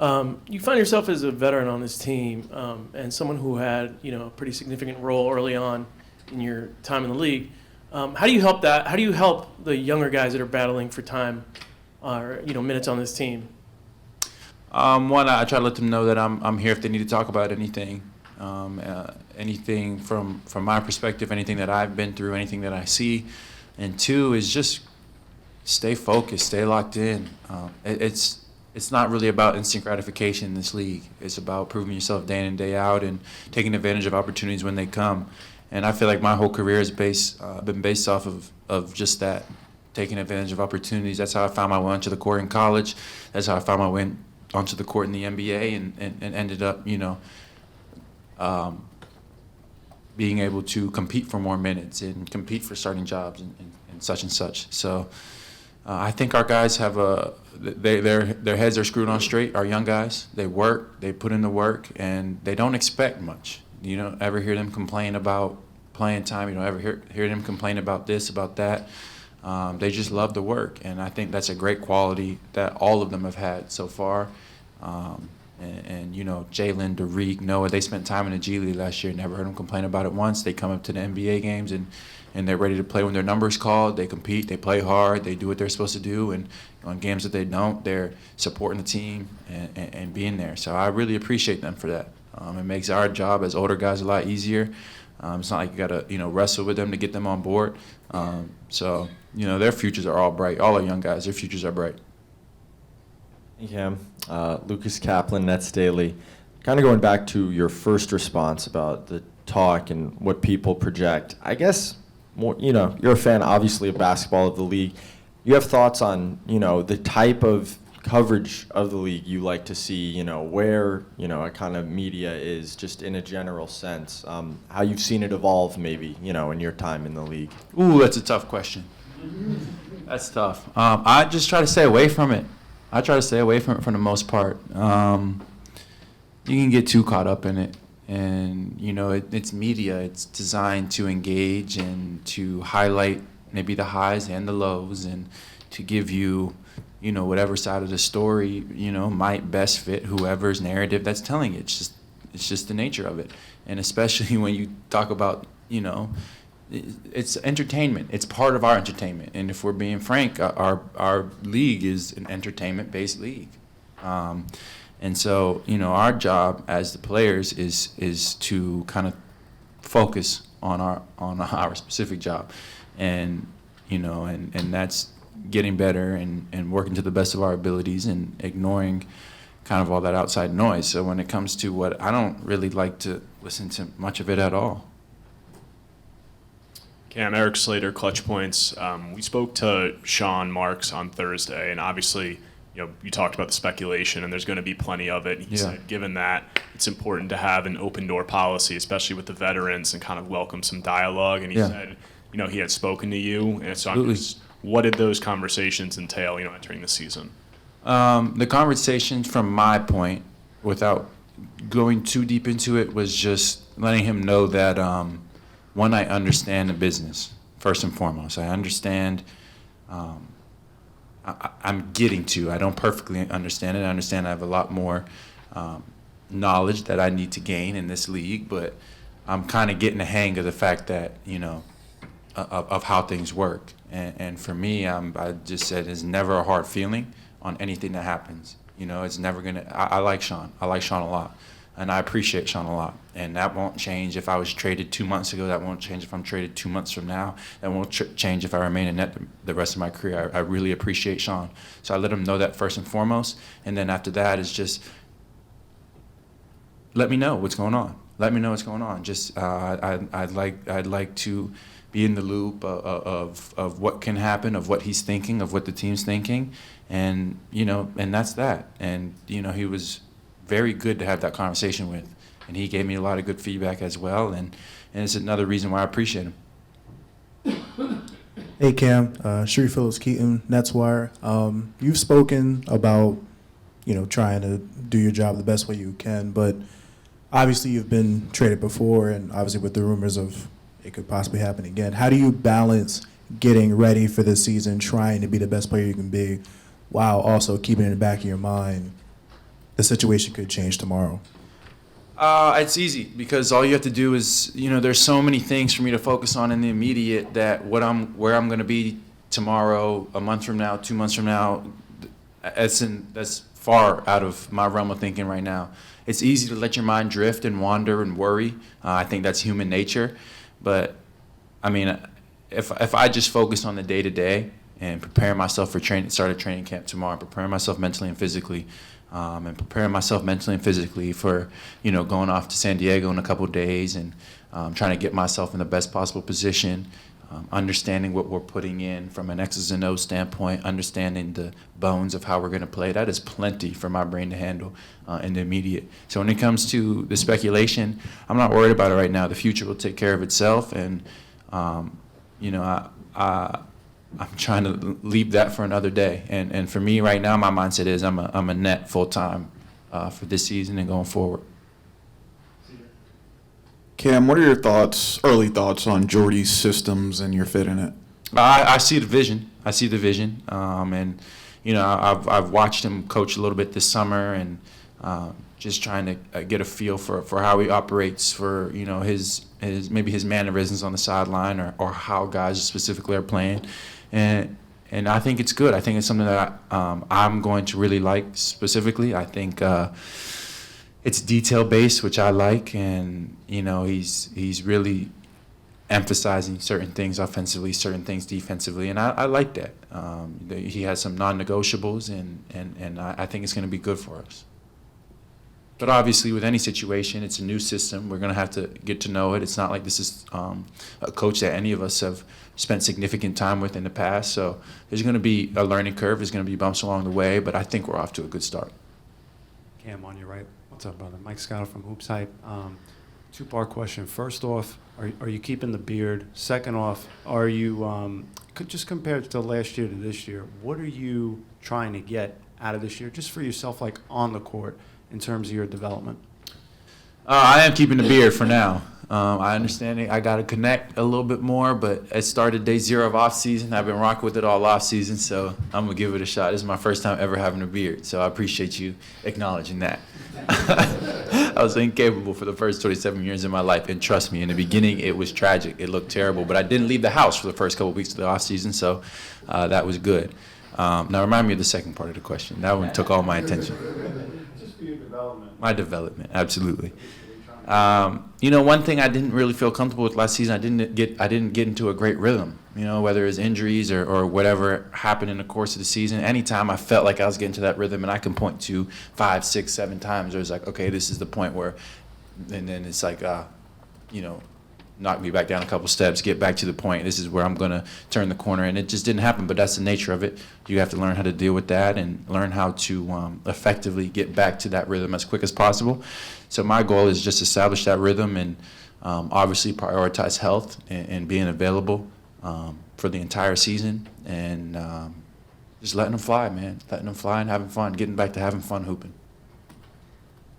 You find yourself as a veteran on this team and someone who had a pretty significant role early on in your time in the league. How do you help that? How do you help the younger guys that are battling for time or minutes on this team? One, I try to let them know that I'm here if they need to talk about anything, anything from my perspective, anything that I've been through, anything that I see. And two is just stay focused, stay locked in. It's not really about instant gratification in this league. It's about proving yourself day in and day out and taking advantage of opportunities when they come. And I feel like my whole career has been based off of just that, taking advantage of opportunities. That's how I found my way onto the court in college. That's how I found my way onto the court in the NBA and ended up, being able to compete for more minutes and compete for starting jobs and such and such. So I think our guys have their heads are screwed on straight. Our young guys, they work, they put in the work, and they don't expect much. You don't ever hear them complain about playing time. You don't ever hear them complain about this, about that. They just love the work, and I think that's a great quality that all of them have had so far. And Jalen, Dariq, Noah, they spent time in the G League last year. Never heard them complain about it once. They come up to the NBA games and they're ready to play when their number's called. They compete, they play hard, they do what they're supposed to do, and on games that they don't, they're supporting the team and being there. So I really appreciate them for that. It makes our job as older guys a lot easier. It's not like you got to wrestle with them to get them on board. So their futures are all bright. All our young guys, their futures are bright. Hey Cam, Lucas Kaplan, Nets Daily. Kind of going back to your first response about the talk and what people project. I guess more, you're a fan obviously of basketball, of the league. You have thoughts on the type of coverage of the league you like to see, where, a kind of media is just in a general sense, how you've seen it evolve maybe, in your time in the league? Ooh, that's a tough question. That's tough. I just try to stay away from it. I try to stay away from it for the most part. You can get too caught up in it. And, it's media. It's designed to engage and to highlight maybe the highs and the lows and to give you, whatever side of the story, might best fit whoever's narrative that's telling it. It's just the nature of it. And especially when you talk about, it's entertainment. It's part of our entertainment. And if we're being frank, our league is an entertainment-based league. And so, our job as the players is to kind of focus on our specific job. And, and that's getting better and working to the best of our abilities and ignoring kind of all that outside noise. So when it comes to what, I don't really like to listen to much of it at all. Cam, Eric Slater, Clutch Points. We spoke to Sean Marks on Thursday, and obviously, you talked about the speculation, and there's going to be plenty of it. He said, given that, it's important to have an open door policy, especially with the veterans, and kind of welcome some dialogue. And he said, he had spoken to you, and so I'm just, what did those conversations entail, entering the season? The conversation, from my point, without going too deep into it, was just letting him know that. One, I understand the business, first and foremost. I understand, I'm getting to. I don't perfectly understand it. I understand I have a lot more knowledge that I need to gain in this league, but I'm kind of getting the hang of the fact that, of how things work. And for me, I just said it's never a hard feeling on anything that happens. You know, it's never gonna. I like Sean. I like Sean a lot, and I appreciate Sean a lot. And that won't change if I was traded 2 months ago. That won't change if I'm traded 2 months from now. That won't change if I remain in net the rest of my career. I really appreciate Sean, so I let him know that first and foremost. And then after that is just let me know what's going on. Let me know what's going on. Just I'd like to be in the loop of what can happen, of what he's thinking, of what the team's thinking, and you know, and that's that. And you know, he was very good to have that conversation with, and he gave me a lot of good feedback as well. And it's another reason why I appreciate him. Hey Cam, Sherry Phillips Keaton, Nets Wire. You've spoken about, you know, trying to do your job the best way you can, but obviously you've been traded before, and obviously with the rumors of it could possibly happen again. How do you balance getting ready for this season, trying to be the best player you can be, while also keeping in the back of your mind the situation could change tomorrow? It's easy because all you have to do is, you know, there's so many things for me to focus on in the immediate that where I'm going to be tomorrow, a month from now, 2 months from now, that's far out of my realm of thinking right now. It's easy to let your mind drift and wander and worry. I think that's human nature. But, I mean, if I just focus on the day-to-day and preparing myself for start a training camp tomorrow, preparing myself mentally and physically, and preparing myself mentally and physically for, you know, going off to San Diego in a couple of days and trying to get myself in the best possible position, understanding what we're putting in from an X's and O's standpoint, understanding the bones of how we're going to play. That is plenty for my brain to handle in the immediate. So when it comes to the speculation, I'm not worried about it right now. The future will take care of itself, and you know, I'm trying to leave that for another day. And for me right now, my mindset is I'm a net full-time for this season and going forward. Cam, what are your early thoughts on Jordy's systems and your fit in it? I see the vision. And you know, I've watched him coach a little bit this summer, and just trying to get a feel for how he operates, for, you know, his maybe his mannerisms on the sideline, or how guys specifically are playing, and I think it's good. I think it's something that I'm going to really like specifically. I think it's detail-based, which I like, and, you know, he's really emphasizing certain things offensively, certain things defensively, and I like that. He has some non-negotiables, and I think it's going to be good for us. But obviously, with any situation, it's a new system. We're going to have to get to know it. It's not like this is a coach that any of us have spent significant time with in the past, so there's going to be a learning curve. There's going to be bumps along the way, but I think we're off to a good start. Cam, on your right. What's up, brother? Mike Scott from Hoops Hype. Two-part question. First off, are you keeping the beard? Second off, are you, just compared to last year to this year, what are you trying to get out of this year, just for yourself, like on the court, in terms of your development? I am keeping the beard for now. I understand it. I got to connect a little bit more, but it started day 0 of off season. I've been rocking with it all off season, so I'm gonna give it a shot. This is my first time ever having a beard, so I appreciate you acknowledging that. I was incapable for the first 27 years of my life, and trust me, in the beginning it was tragic. It looked terrible, but I didn't leave the house for the first couple of weeks of the off season, so that was good. Now remind me of the second part of the question. That one took all my attention. Just for your development. My development, absolutely. You know, one thing I didn't really feel comfortable with last season, I didn't get into a great rhythm. You know, whether it's injuries or whatever happened in the course of the season, anytime I felt like I was getting to that rhythm, and I can point to 5, 6, 7 times, it was like, okay, this is the point where, and then it's like, you know, knock me back down a couple steps, get back to the point. This is where I'm going to turn the corner, and it just didn't happen. But that's the nature of it. You have to learn how to deal with that and learn how to effectively get back to that rhythm as quick as possible. So my goal is just establish that rhythm and obviously prioritize health and being available for the entire season, and just letting them fly, man. Letting them fly and having fun, getting back to having fun hooping.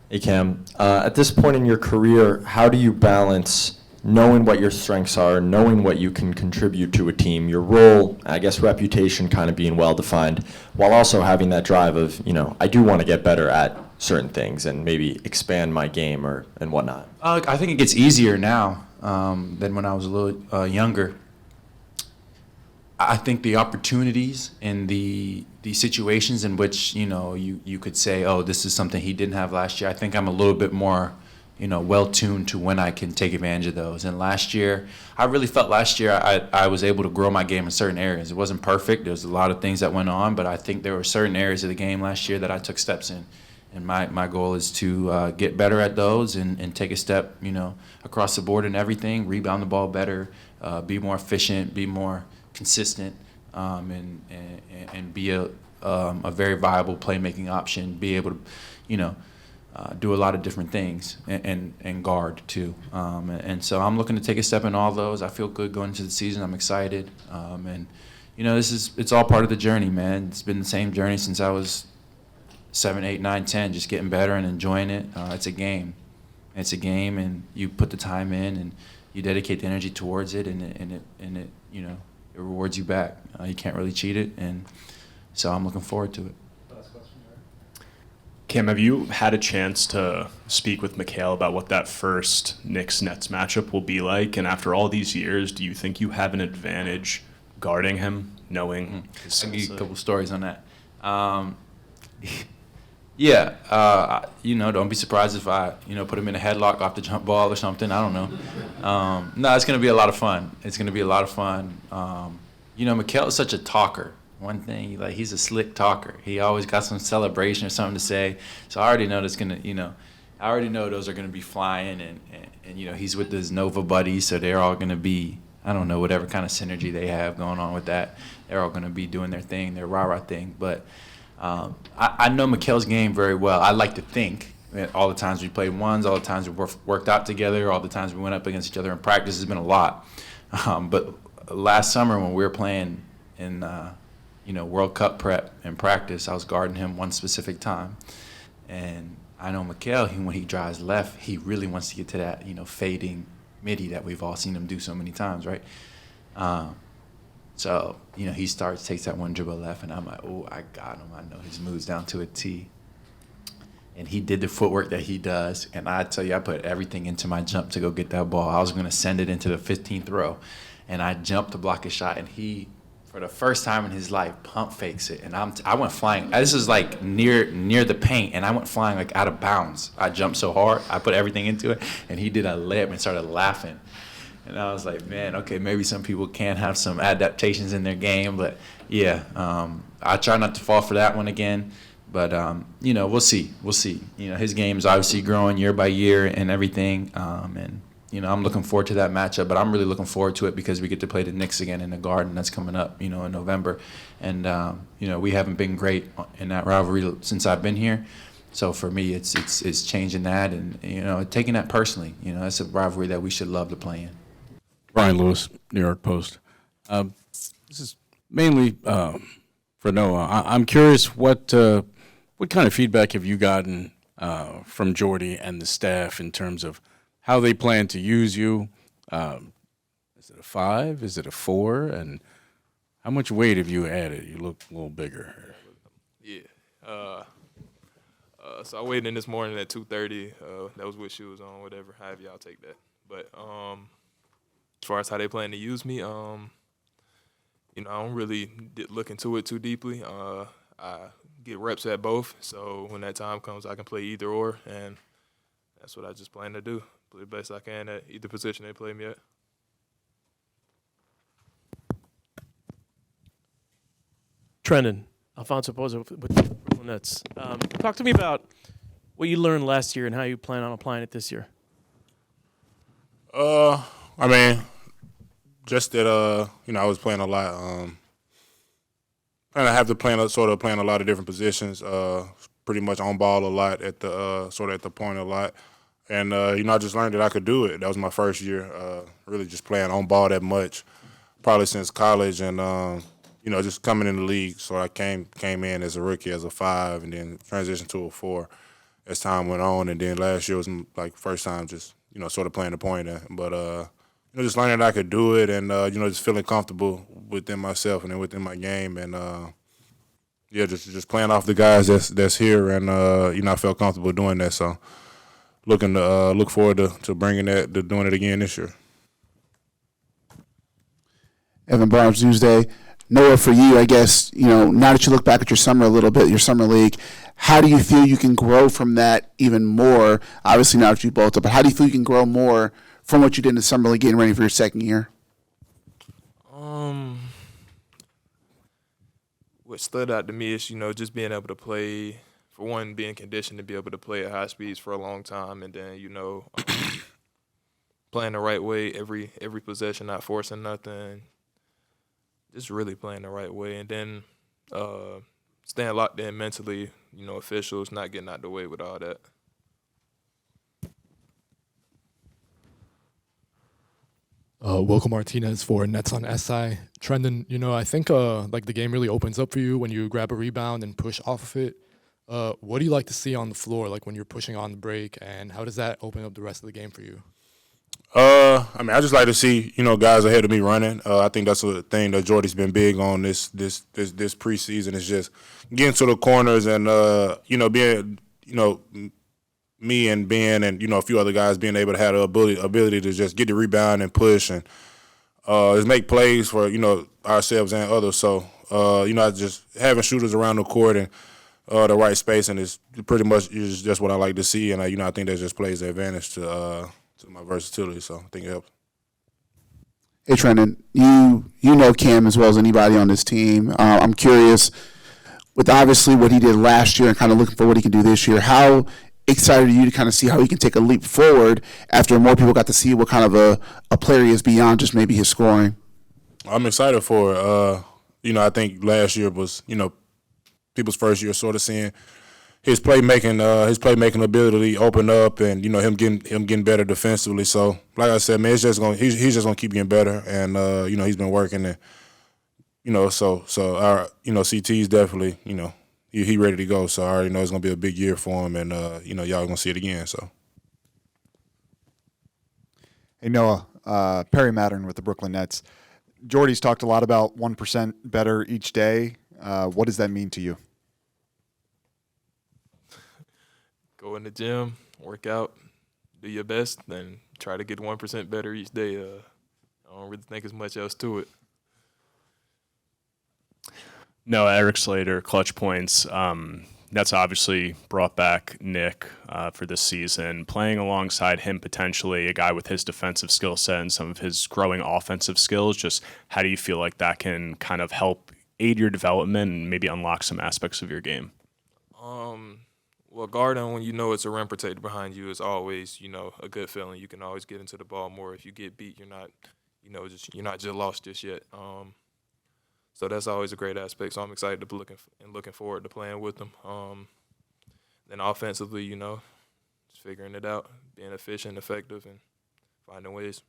Hey, Cam, at this point in your career, how do you balance knowing what your strengths are, knowing what you can contribute to a team, your role, I guess reputation kind of being well-defined, while also having that drive of, you know, I do want to get better at certain things and maybe expand my game and whatnot? I think it gets easier now than when I was a little younger. I think the opportunities and the situations in which, you could say, oh, this is something he didn't have last year. I think I'm a little bit more, well-tuned to when I can take advantage of those. And last year, I really felt I was able to grow my game in certain areas. It wasn't perfect. There was a lot of things that went on, but I think there were certain areas of the game last year that I took steps in. And my goal is to get better at those and take a step, across the board in everything, rebound the ball better, be more efficient, be more consistent, and be a very viable playmaking option, be able to, do a lot of different things and guard too. And so I'm looking to take a step in all those. I feel good going into the season. I'm excited. And, it's all part of the journey, man. It's been the same journey since I was 7, 8, 9, 10, just getting better and enjoying it. It's a game. It's a game, and you put the time in, and you dedicate the energy towards it, and it it rewards you back. You can't really cheat it, and so I'm looking forward to it. Cam, have you had a chance to speak with Mikal about what that first Knicks-Nets matchup will be like? And after all these years, do you think you have an advantage guarding him, knowing his I'll give you a skill set? couple stories on that. Yeah, don't be surprised if I, put him in a headlock off the jump ball or something. I don't know. No, it's going to be a lot of fun. It's going to be a lot of fun. Mikal is such a talker. One thing, he's a slick talker. He always got some celebration or something to say. So I already know that's going to, I already know those are going to be flying. And he's with his Nova buddies, so they're all going to be, I don't know, whatever kind of synergy they have going on with that. They're all going to be doing their thing, their rah-rah thing. But I know Mikal's game very well. I like to think that all the times we played ones, all the times we worked out together, all the times we went up against each other in practice has been a lot. But last summer when we were playing in World Cup prep and practice, I was guarding him one specific time. And I know Mikal, when he drives left, he really wants to get to that, fading midi that we've all seen him do so many times, right? So, he takes that one dribble left, and I'm like, oh, I got him. I know his moves down to a T. And he did the footwork that he does, and I tell you, I put everything into my jump to go get that ball. I was going to send it into the 15th row, and I jumped to block a shot, and he, for the first time in his life, pump fakes it, and I went flying. This is near the paint, and I went flying out of bounds. I jumped so hard, I put everything into it, and he did a layup and started laughing. And I was like, man, okay, maybe some people can have some adaptations in their game, but yeah, I try not to fall for that one again. But we'll see. His game is obviously growing year by year and everything. And I'm looking forward to that matchup, but I'm really looking forward to it because we get to play the Knicks again in the Garden. That's coming up, in November. And we haven't been great in that rivalry since I've been here. So for me, it's changing that and taking that personally. It's a rivalry that we should love to play in. Brian Lewis, New York Post. This is mainly for Noah. I'm curious what kind of feedback have you gotten from Jordy and the staff in terms of how they plan to use you? Is it a 5? Is it a 4? And how much weight have you added? You look a little bigger. Yeah. So I weighed in this morning at 230. That was with shoes on, whatever, however y'all take that. But as far as how they plan to use me, I don't really look into it too deeply. I get reps at both, so when that time comes, I can play either or, and that's what I just plan to do. Play the best I can at either position they play me at. Trendon, Alfonso Pozo with the Brooklyn Nets. Talk to me about what you learned last year and how you plan on applying it this year. Just that I was playing a lot. And I have to playing a lot of different positions. Pretty much on ball a lot at the point a lot, and I just learned that I could do it. That was my first year, really just playing on ball that much, probably since college, and just coming in the league. So I came in as a rookie as a 5, and then transitioned to a 4 as time went on, and then last year was like first time just sort of playing the point, but. Just learning that I could do it, and just feeling comfortable within myself and then within my game, and just playing off the guys that's here, and I felt comfortable doing that. So look forward to bringing that, to doing it again this year. Evan Barnes, Tuesday. Noah, for you, I guess, now that you look back at your summer a little bit, your summer league, how do you feel you can grow from that even more? Obviously, now that you both up, but how do you feel you can grow more from what you did in the summer league getting ready for your second year? What stood out to me is, just being able to play, for one, being conditioned to be able to play at high speeds for a long time, and then, playing the right way every possession, not forcing nothing, just really playing the right way, and then staying locked in mentally, officials, not getting out the way with all that. Wilco Martinez for Nets on SI. Trendon, I think like the game really opens up for you when you grab a rebound and push off of it. What do you like to see on the floor, like when you're pushing on the break, and how does that open up the rest of the game for you? I just like to see, guys ahead of me running. I think that's a thing that Jordy's been big on this preseason is just getting to the corners and, being, me and Ben and, a few other guys being able to have the ability to just get the rebound and push and just make plays for, ourselves and others. So, just having shooters around the court and the right space, and it's pretty much is just what I like to see. And, I think that just plays the advantage to my versatility. So I think it helps. Hey, Trendon, you know Cam as well as anybody on this team. I'm curious, with obviously what he did last year and kind of looking for what he can do this year, how excited are you to kind of see how he can take a leap forward after more people got to see what kind of a player he is beyond just maybe his scoring? I'm excited for it. I think last year was, people's first year sort of seeing his playmaking ability open up and, him getting better defensively. So, like I said, man, he's just gonna keep getting better, and he's been working, and so our CT's definitely he ready to go. So I already know it's gonna be a big year for him, and y'all gonna see it again. So. Hey Noah, Perry Mattern with the Brooklyn Nets. Jordy's talked a lot about 1% better each day. What does that mean to you? Go in the gym, work out, do your best, then try to get 1% better each day. I don't really think there's much else to it. No, Eric Slater, clutch points. Nets obviously brought back Nic for this season. Playing alongside him, potentially a guy with his defensive skill set and some of his growing offensive skills, just how do you feel like that can kind of help aid your development and maybe unlock some aspects of your game? Well, guarding when it's a rim protector behind you is always, a good feeling. You can always get into the ball more. If you get beat, you're not, you're not just lost just yet. So that's always a great aspect. So I'm excited to be looking forward to playing with them. Then offensively, just figuring it out, being efficient, effective, and finding ways.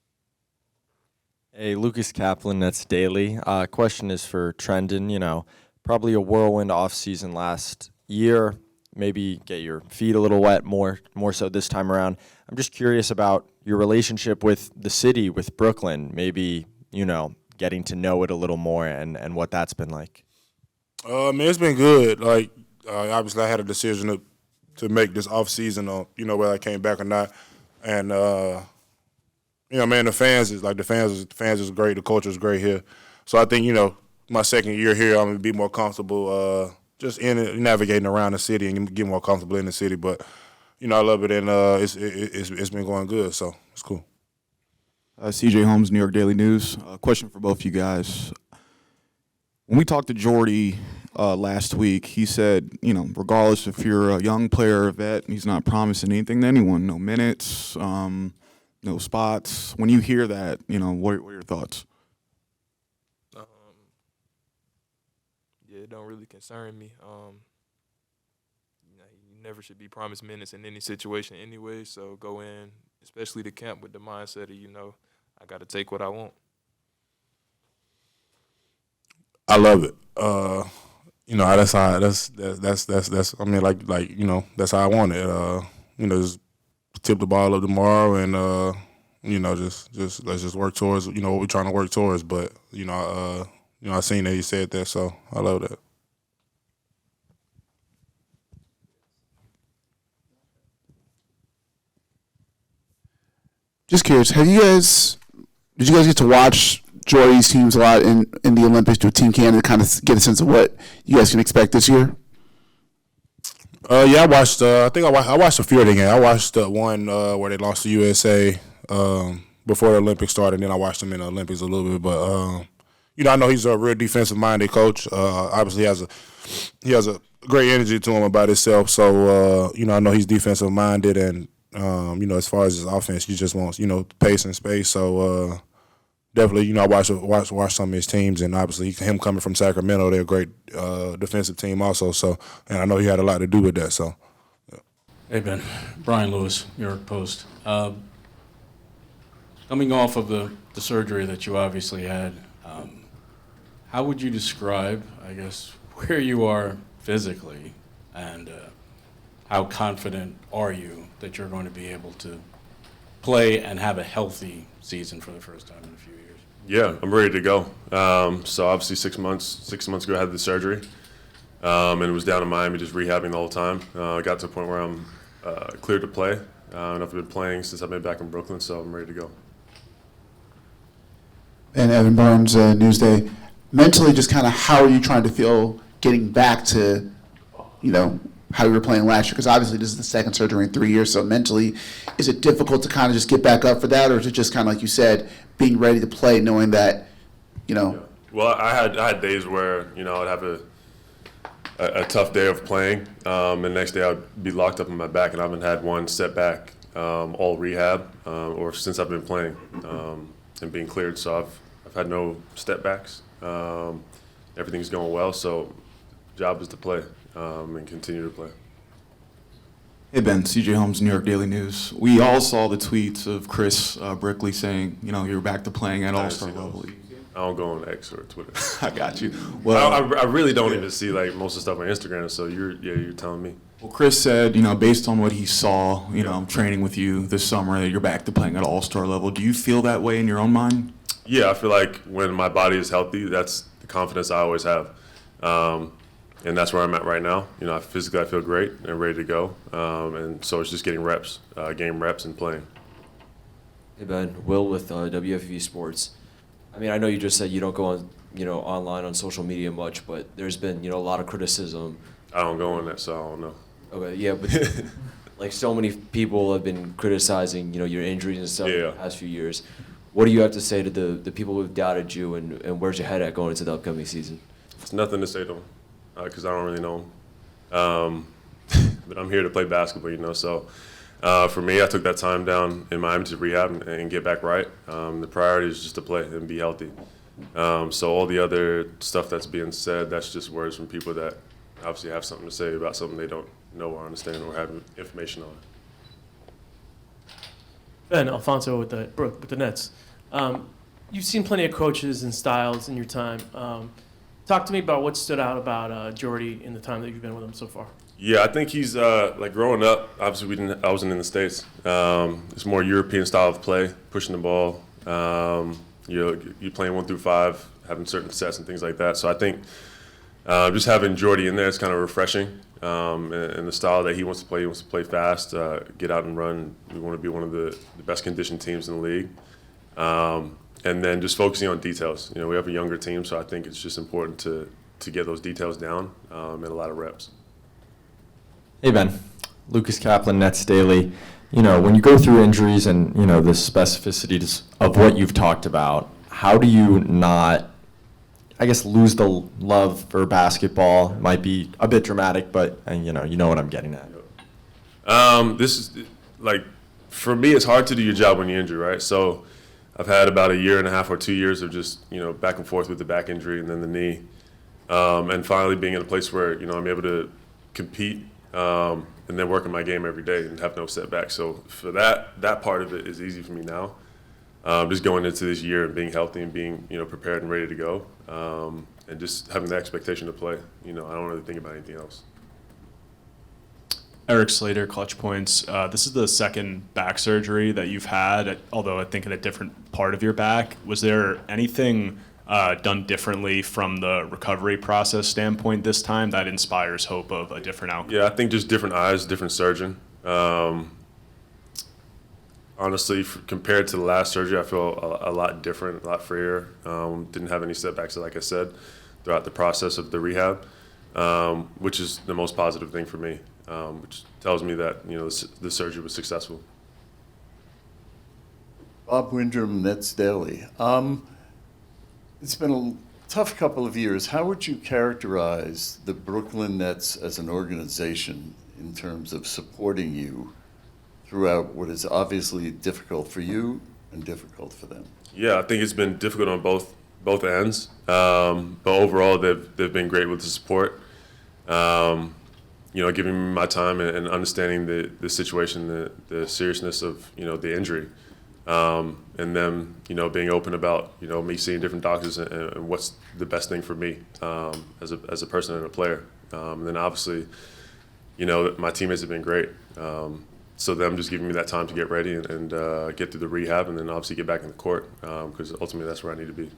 Hey, Lucas Kaplan, that's Daily. Question is for Trendon. Probably a whirlwind offseason last year. Maybe get your feet a little wet more so this time around. I'm just curious about your relationship with the city, with Brooklyn, maybe, getting to know it a little more and what that's been like. Man, it's been good. Like, obviously I had a decision to make this off season on, whether I came back or not. And, man, the fans is great. The culture is great here. So I think, my second year here, I'm going to be more comfortable just navigating around the city and get more comfortable in the city. But, I love it, and it's been going good, so it's cool. CJ Holmes, New York Daily News. Question for both you guys. When we talked to Jordy last week, he said, regardless if you're a young player or a vet, he's not promising anything to anyone. No minutes, no spots. When you hear that, what are your thoughts? It don't really concern me. You never should be promised minutes in any situation anyway, so go in, especially the camp, with the mindset of, I got to take what I want. I love it. That's how that's I mean, that's how I want it. Just tip the ball up tomorrow and just let's just work towards what we're trying to work towards. But I seen that he said that, so I love that. Just curious, did you guys get to watch Jordy's teams a lot in the Olympics to Team Canada, kind of get a sense of what you guys can expect this year? Yeah, I watched. I think I watched a few of the games. I watched the one where they lost to USA before the Olympics started, and then I watched them in the Olympics a little bit. But I know he's a real defensive-minded coach. Obviously, he has a great energy to him about himself. So I know he's defensive-minded, and as far as his offense, he just wants pace and space. So definitely, I watched some of his teams, and obviously him coming from Sacramento, they're a great defensive team also. So, and I know he had a lot to do with that. So, yeah. Hey Ben, Brian Lewis, New York Post. Coming off of the surgery that you obviously had, how would you describe, I guess, where you are physically, and how confident are you that you're going to be able to play and have a healthy season for the first time in a few years? Yeah, I'm ready to go. So obviously 6 months ago I had the surgery, and it was down in Miami just rehabbing the whole time. I got to a point where I'm cleared to play, and I've been playing since I've been back in Brooklyn, so I'm ready to go. And Evan Barnes, Newsday, mentally, just kind of how are you trying to feel getting back to, how you were playing last year? Because obviously this is the second surgery in 3 years, so mentally, is it difficult to kind of just get back up for that, or is it just kind of like you said, being ready to play, knowing that, Yeah. Well, I had days where I'd have a tough day of playing, and the next day I'd be locked up in my back, and I haven't had one setback all rehab or since I've been playing and being cleared. So I've had no step backs. Everything's going well, so job is to play and continue to play. Hey Ben, CJ Holmes, New York Daily News. We all saw the tweets of Chris Brickley saying, you're back to playing at All-Star level. I don't go on X or Twitter. I got you. Well, I really don't even see most of the stuff on Instagram. So you're telling me. Well, Chris said, based on what he saw, training with you this summer, that you're back to playing at All-Star level. Do you feel that way in your own mind? Yeah, I feel like when my body is healthy, that's the confidence I always have. And that's where I'm at right now. Physically I feel great and ready to go. And so it's just getting reps, game reps and playing. Hey Ben, Will with WFV Sports. I mean, I know you just said you don't go on, online on social media much, but there's been, a lot of criticism. I don't go on that, so I don't know. Okay, yeah, but like so many people have been criticizing, your injuries and stuff in the past few years. What do you have to say to the people who've doubted you, and where's your head at going into the upcoming season? It's nothing to say to them because I don't really know them. But I'm here to play basketball, so for me, I took that time down in Miami to rehab and get back right. The priority is just to play and be healthy. So all the other stuff that's being said, that's just words from people that obviously have something to say about something they don't know or understand or have information on. Ben Alfonso with the Nets. You've seen plenty of coaches and styles in your time. Talk to me about what stood out about Jordy in the time that you've been with him so far. Yeah, I think he's like growing up. Obviously, I wasn't in the States. It's more European style of play, pushing the ball. You're playing 1 through 5, having certain sets and things like that. So I think just having Jordy in there is kind of refreshing. And the style that he wants to play fast, get out and run. We want to be one of the best conditioned teams in the league. And then just focusing on details. We have a younger team, so I think it's just important to get those details down and a lot of reps. Hey Ben, Lucas Kaplan, Nets Daily. When you go through injuries and the specificity of what you've talked about, how do you not, I guess, lose the love for basketball? Might be a bit dramatic, but you know what I'm getting at. This is like, for me, it's hard to do your job when you're injured, right? So I've had about 1.5 years or 2 years of just back and forth with the back injury and then the knee, and finally being in a place where I'm able to compete. And then working my game every day and have no setbacks. So for that part of it is easy for me now. Just going into this year and being healthy and being prepared and ready to go, and just having the expectation to play. I don't really think about anything else. Eric Slater, Clutch Points. This is the second back surgery that you've had, although I think in a different part of your back. Was there anything done differently from the recovery process standpoint this time that inspires hope of a different outcome? Yeah, I think just different eyes, different surgeon. Honestly, compared to the last surgery, I feel a lot different, a lot freer. Didn't have any setbacks, like I said, throughout the process of the rehab, which is the most positive thing for me, which tells me that the surgery was successful. Bob Windrum, Nets Daily. It's been a tough couple of years. How would you characterize the Brooklyn Nets as an organization in terms of supporting you throughout what is obviously difficult for you and difficult for them? Yeah, I think it's been difficult on both ends, but overall they've been great with the support. Giving me my time and understanding the situation, the seriousness of the injury, and them being open about me seeing different doctors and what's the best thing for me as a person and a player. And then obviously, my teammates have been great. So them just giving me that time to get ready and get through the rehab, and then obviously get back in the court, because ultimately that's where I need to be.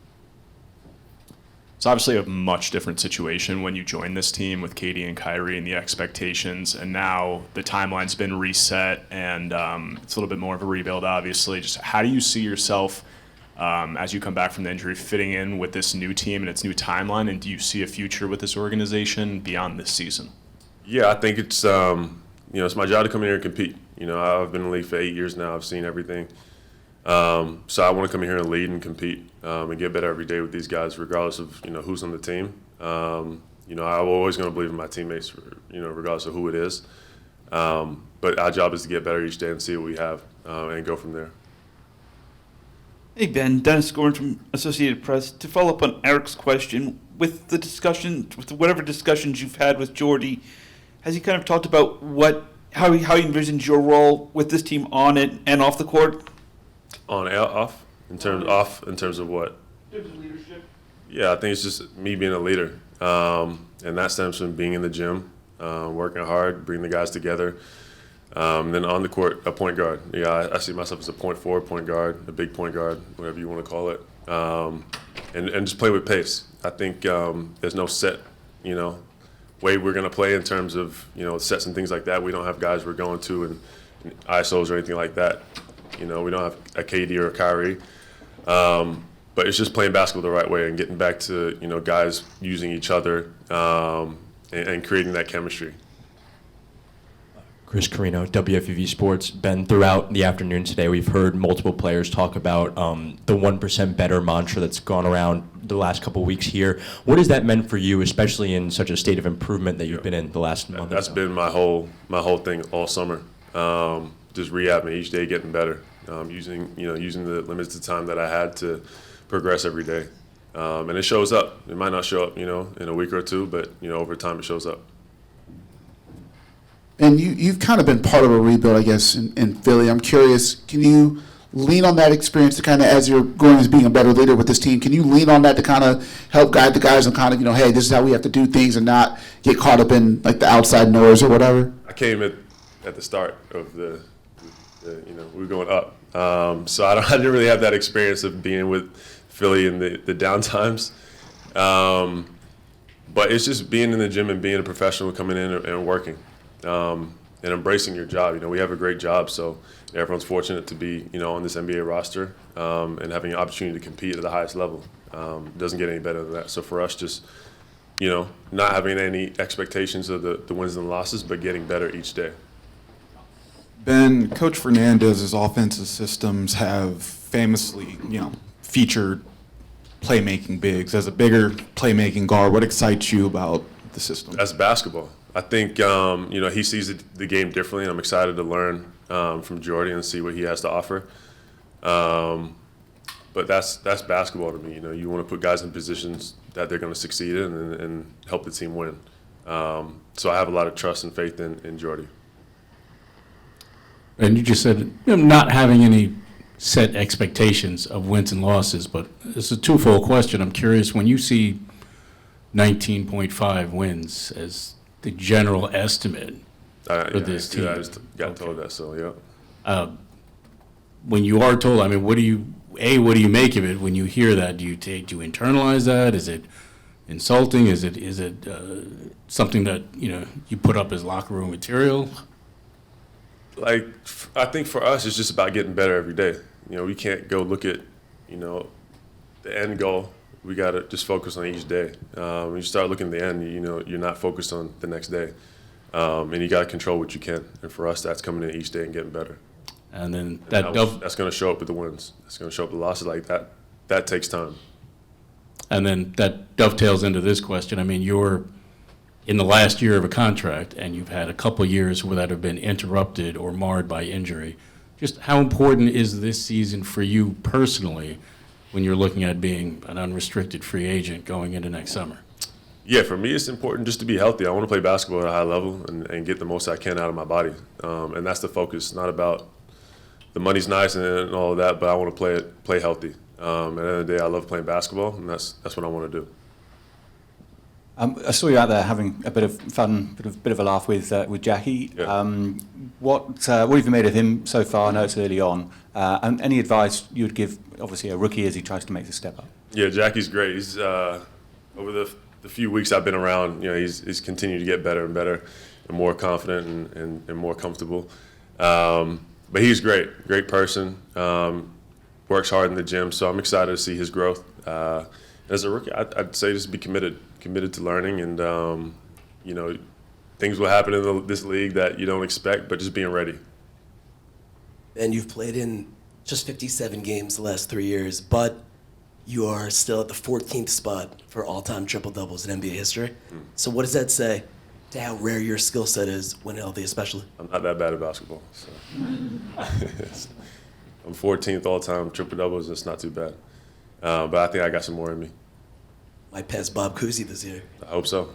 It's obviously a much different situation when you join this team with KD and Kyrie and the expectations, and now the timeline's been reset, and it's a little bit more of a rebuild, obviously. Just how do you see yourself as you come back from the injury fitting in with this new team and its new timeline, and do you see a future with this organization beyond this season? Yeah, I think it's it's my job to come in here and compete. I've been in the league for 8 years now. I've seen everything. So I want to come in here and lead and compete and get better every day with these guys, regardless of who's on the team. I'm always going to believe in my teammates, regardless of who it is. But our job is to get better each day and see what we have and go from there. Hey Ben, Dennis Gordon from Associated Press. To follow up on Eric's question, with whatever discussions you've had with Jordy, has he kind of talked about how he envisions your role with this team on it and off the court? On off? In terms of what? In terms of leadership. Yeah, I think it's just me being a leader. And that stems from being in the gym, working hard, bringing the guys together. Then on the court, a point guard. Yeah, I see myself as a point forward, point guard, a big point guard, whatever you want to call it. And just play with pace. I think there's no set, way we're going to play in terms of, sets and things like that. We don't have guys we're going to and ISOs or anything like that. We don't have a KD or a Kyrie. But it's just playing basketball the right way and getting back to, guys using each other and creating that chemistry. Chris Carino, WFUV Sports. Ben, throughout the afternoon today, we've heard multiple players talk about the 1% better mantra that's gone around the last couple of weeks here. What has that meant for you, especially in such a state of improvement that you've been in the last month? That's been my whole thing all summer. Just rehabbing each day, getting better, using the limited time that I had to progress every day. And it shows up. It might not show up, in a week or two, but over time it shows up. And you've kind of been part of a rebuild, I guess, in Philly. I'm curious, can you lean on that experience to kind of, as you're going as being a better leader with this team, can you lean on that to kind of help guide the guys and kind of, hey, this is how we have to do things and not get caught up in like the outside noise or whatever? I came at the start of the we were going up. So I didn't really have that experience of being with Philly in the down times. But it's just being in the gym and being a professional, coming in and working. And embracing your job. We have a great job, so everyone's fortunate to be, on this NBA roster and having an opportunity to compete at the highest level. It doesn't get any better than that. So for us, just, not having any expectations of the wins and losses, but getting better each day. Ben, Coach Fernandez's offensive systems have famously, featured playmaking bigs. As a bigger playmaking guard, what excites you about the system? That's basketball. I think, he sees the game differently, and I'm excited to learn from Jordy and see what he has to offer. But that's basketball to me. You want to put guys in positions that they're going to succeed in and help the team win. So I have a lot of trust and faith in Jordy. And you just said not having any set expectations of wins and losses, but it's a twofold question. I'm curious, when you see 19.5 wins as the general estimate for this team. I just got told that, so yeah. When you are told, what do you make of it when you hear that? Do you internalize that? Is it insulting? Is it something that you put up as locker room material? Like, I think for us, it's just about getting better every day. You know, we can't go look at, you know, the end goal. We got to just focus on each day. When you start looking at the end, you know, you're not focused on the next day. And you got to control what you can. And for us, that's coming in each day and getting better. And then that's going to show up with the wins. That's going to show up with the losses like that. That takes time. And then that dovetails into this question. I mean, you're in the last year of a contract, and you've had a couple years where that have been interrupted or marred by injury. Just how important is this season for you personally when you're looking at being an unrestricted free agent going into next summer? Yeah, for me, it's important just to be healthy. I want to play basketball at a high level and get the most I can out of my body. And that's the focus. Not about the money's nice and all of that, but I want to play healthy. At the end of the day, I love playing basketball, and that's what I want to do. I saw you out there having a bit of fun, bit of a laugh with Jacky. Yeah. What have you made of him so far? I know it's early on. And any advice you would give, obviously, a rookie as he tries to make the step up? Yeah, Jacky's great. He's over the few weeks I've been around, you know, he's continued to get better and better, and more confident and more comfortable. But he's great person. Works hard in the gym, so I'm excited to see his growth. As a rookie, I'd say just be committed to learning, and you know, things will happen in this league that you don't expect, but just being ready. And you've played in just 57 games the last 3 years, but you are still at the 14th spot for all-time triple-doubles in NBA history. So what does that say to how rare your skill set is when healthy, especially? I'm not that bad at basketball, so I'm 14th all-time triple-doubles. That's not too bad, but I think I got some more in me. Might pass Bob Cousy this year. I hope so.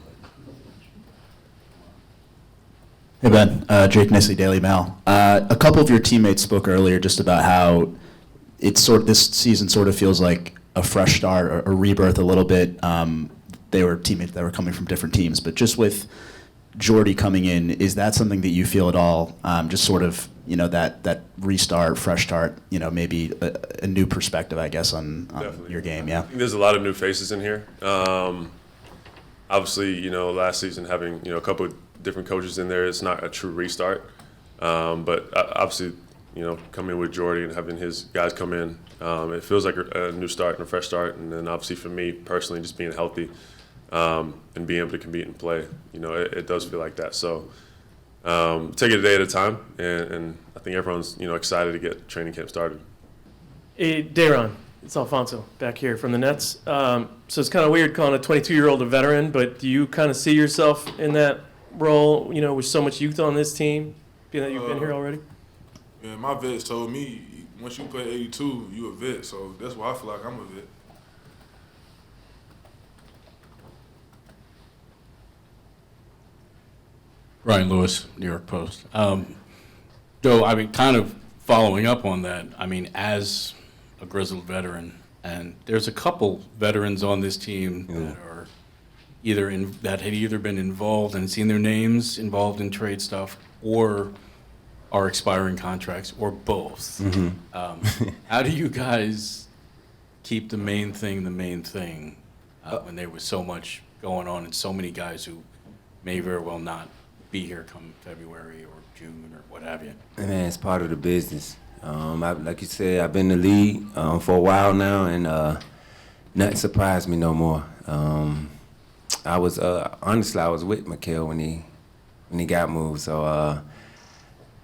Hey Ben, Jake Nissi, Daily Mail. A couple of your teammates spoke earlier just about how this season sort of feels like a fresh start or a rebirth a little bit. They were teammates that were coming from different teams, but just with Jordy coming in, is that something that you feel at all? Just sort of, you know, that restart, fresh start, you know, maybe a new perspective, I guess, on your game. Yeah. I think there's a lot of new faces in here. Obviously, you know, last season having, you know, a couple of different coaches in there, it's not a true restart. But obviously, you know, coming with Jordy and having his guys come in, it feels like a new start and a fresh start. And then obviously for me personally, just being healthy and being able to compete and play, you know, it does feel like that. So take it a day at a time, and I think everyone's, you know, excited to get training camp started. Hey, Dariq, it's Alfonso back here from the Nets. So it's kind of weird calling a 22-year-old a veteran, but do you kind of see yourself in that role, you know, with so much youth on this team, being that you've been here already? Yeah, my vets told me once you play 82, you a vet. So that's why I feel like I'm a vet. Ryan Lewis, New York Post. Joe, I mean, kind of following up on that, I mean, as a grizzled veteran, and there's a couple veterans on this team that are that had either been involved and seen their names involved in trade stuff, or are expiring contracts, or both. How do you guys keep the main thing when there was so much going on and so many guys who may very well not be here come February or June or what have you? Man, it's part of the business. Like you said, I've been in the league for a while now, and nothing surprised me no more. I was honestly, I was with Mikal when he got moved, so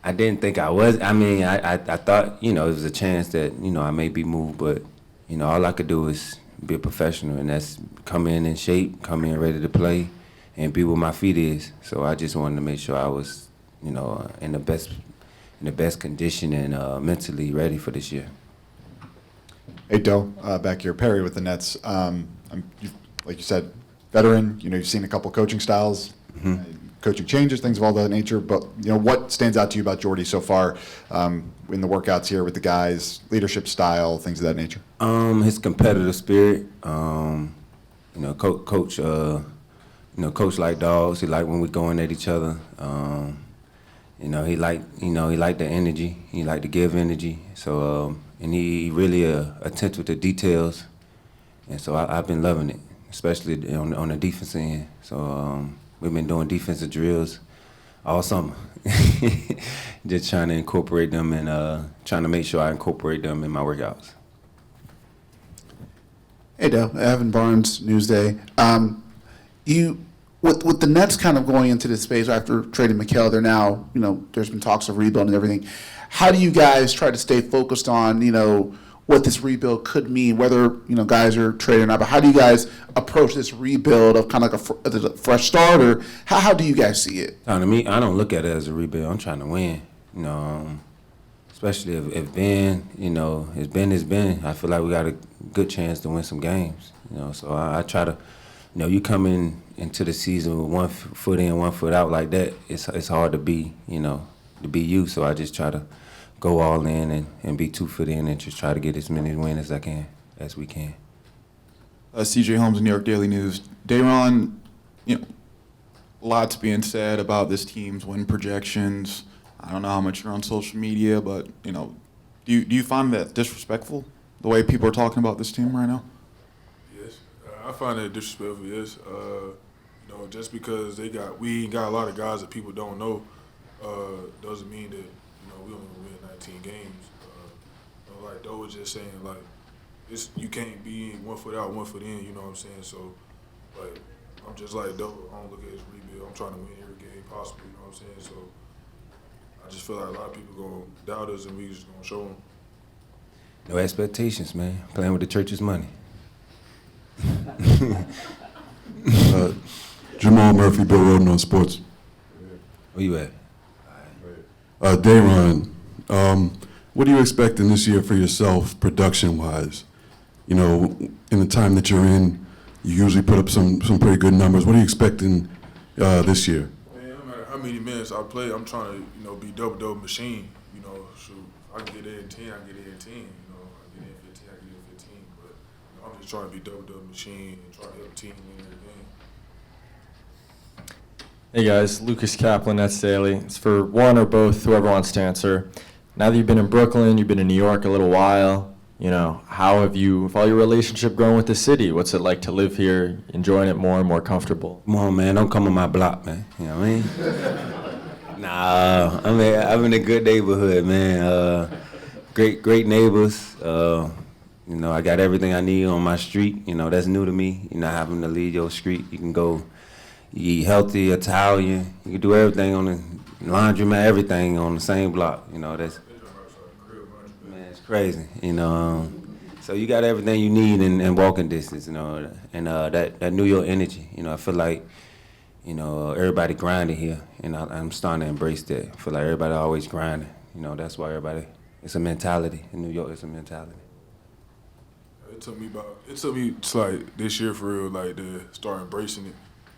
I didn't think I was. I mean, I thought, you know, there was a chance that, you know, I may be moved, but, you know, all I could do is be a professional, and that's come in shape, come in ready to play, and be where my feet is. So I just wanted to make sure I was, you know, in the best condition and mentally ready for this year. Hey, Doe, back here, Perry with the Nets. Like you said, veteran. You know, you've seen a couple coaching styles, coaching changes, things of all that nature. But you know, what stands out to you about Jordy so far in the workouts here with the guys, leadership style, things of that nature? His competitive spirit. You know, coach. You know, coach like dogs. He like when we going at each other. You know, he like the energy. He like to give energy. So, and he really attentive to details. And so I've been loving it, especially on the defensive end. So we've been doing defensive drills all summer. Just trying to incorporate them and trying to make sure I incorporate them in my workouts. Hey, Dale. Evan Barnes, Newsday. With the Nets kind of going into this space after trading Mikal, they're now, there's been talks of rebuild and everything. How do you guys try to stay focused on, what this rebuild could mean, whether, guys are trading or not, but how do you guys approach this rebuild of kind of like a fresh start, or how do you guys see it? To me, I don't look at it as a rebuild. I'm trying to win, especially if Ben, if Ben is Ben, I feel like we got a good chance to win some games, so I try to, you come into the season with 1 foot in, 1 foot out like that, it's hard to be, to be you, so I just try to go all in and be 2 foot in and just try to get as many wins as we can. CJ Holmes, New York Daily News. Dariq, lots being said about this team's win projections. I don't know how much you're on social media, but do you find that disrespectful, the way people are talking about this team right now? Yes, I find it disrespectful. Yes, just because we ain't got a lot of guys that people don't know, doesn't mean that we only win 19 games. Like Doe was just saying, like you can't be 1 foot out, 1 foot in. You know what I'm saying? So, like I'm just like Doe. I don't look at it as rebuild. I'm trying to win every game possible. You know what I'm saying? So I just feel like a lot of people gonna doubt us, and we just gonna show them. No expectations, man. Playing with the church's money. Jamal Murphy, Bill Roden on Sports. Where you at? Dariq, what are you expecting this year for yourself, production-wise? In the time that you're in, you usually put up some pretty good numbers. What are you expecting this year? Man, no matter how many minutes I play, I'm trying to, be double machine. Shoot, I can get in 10, I can get in 10. I get in 15, I get in 15. But I'm just trying to be double machine and try to help the team win every game. Hey guys, Lucas Kaplan, Nets Daily. It's for one or both, whoever wants to answer. Now that you've been in Brooklyn, you've been in New York a little while, how have all your relationship grown with the city? What's it like to live here, enjoying it more and more comfortable? Come on, man, don't come on my block, man. You know what I mean? Nah, I'm in a good neighborhood, man. Great neighbors. I got everything I need on my street. That's new to me. Having to leave your street. You can go. You eat healthy, Italian. You can do everything on the laundromat, everything on the same block. That's man, it's crazy. So you got everything you need in walking distance. And that New York energy. I feel like everybody grinding here, and I'm starting to embrace that. I feel like everybody always grinding. That's why everybody. It's a mentality in New York. It's a mentality. It took me like this year for real, like to start embracing it.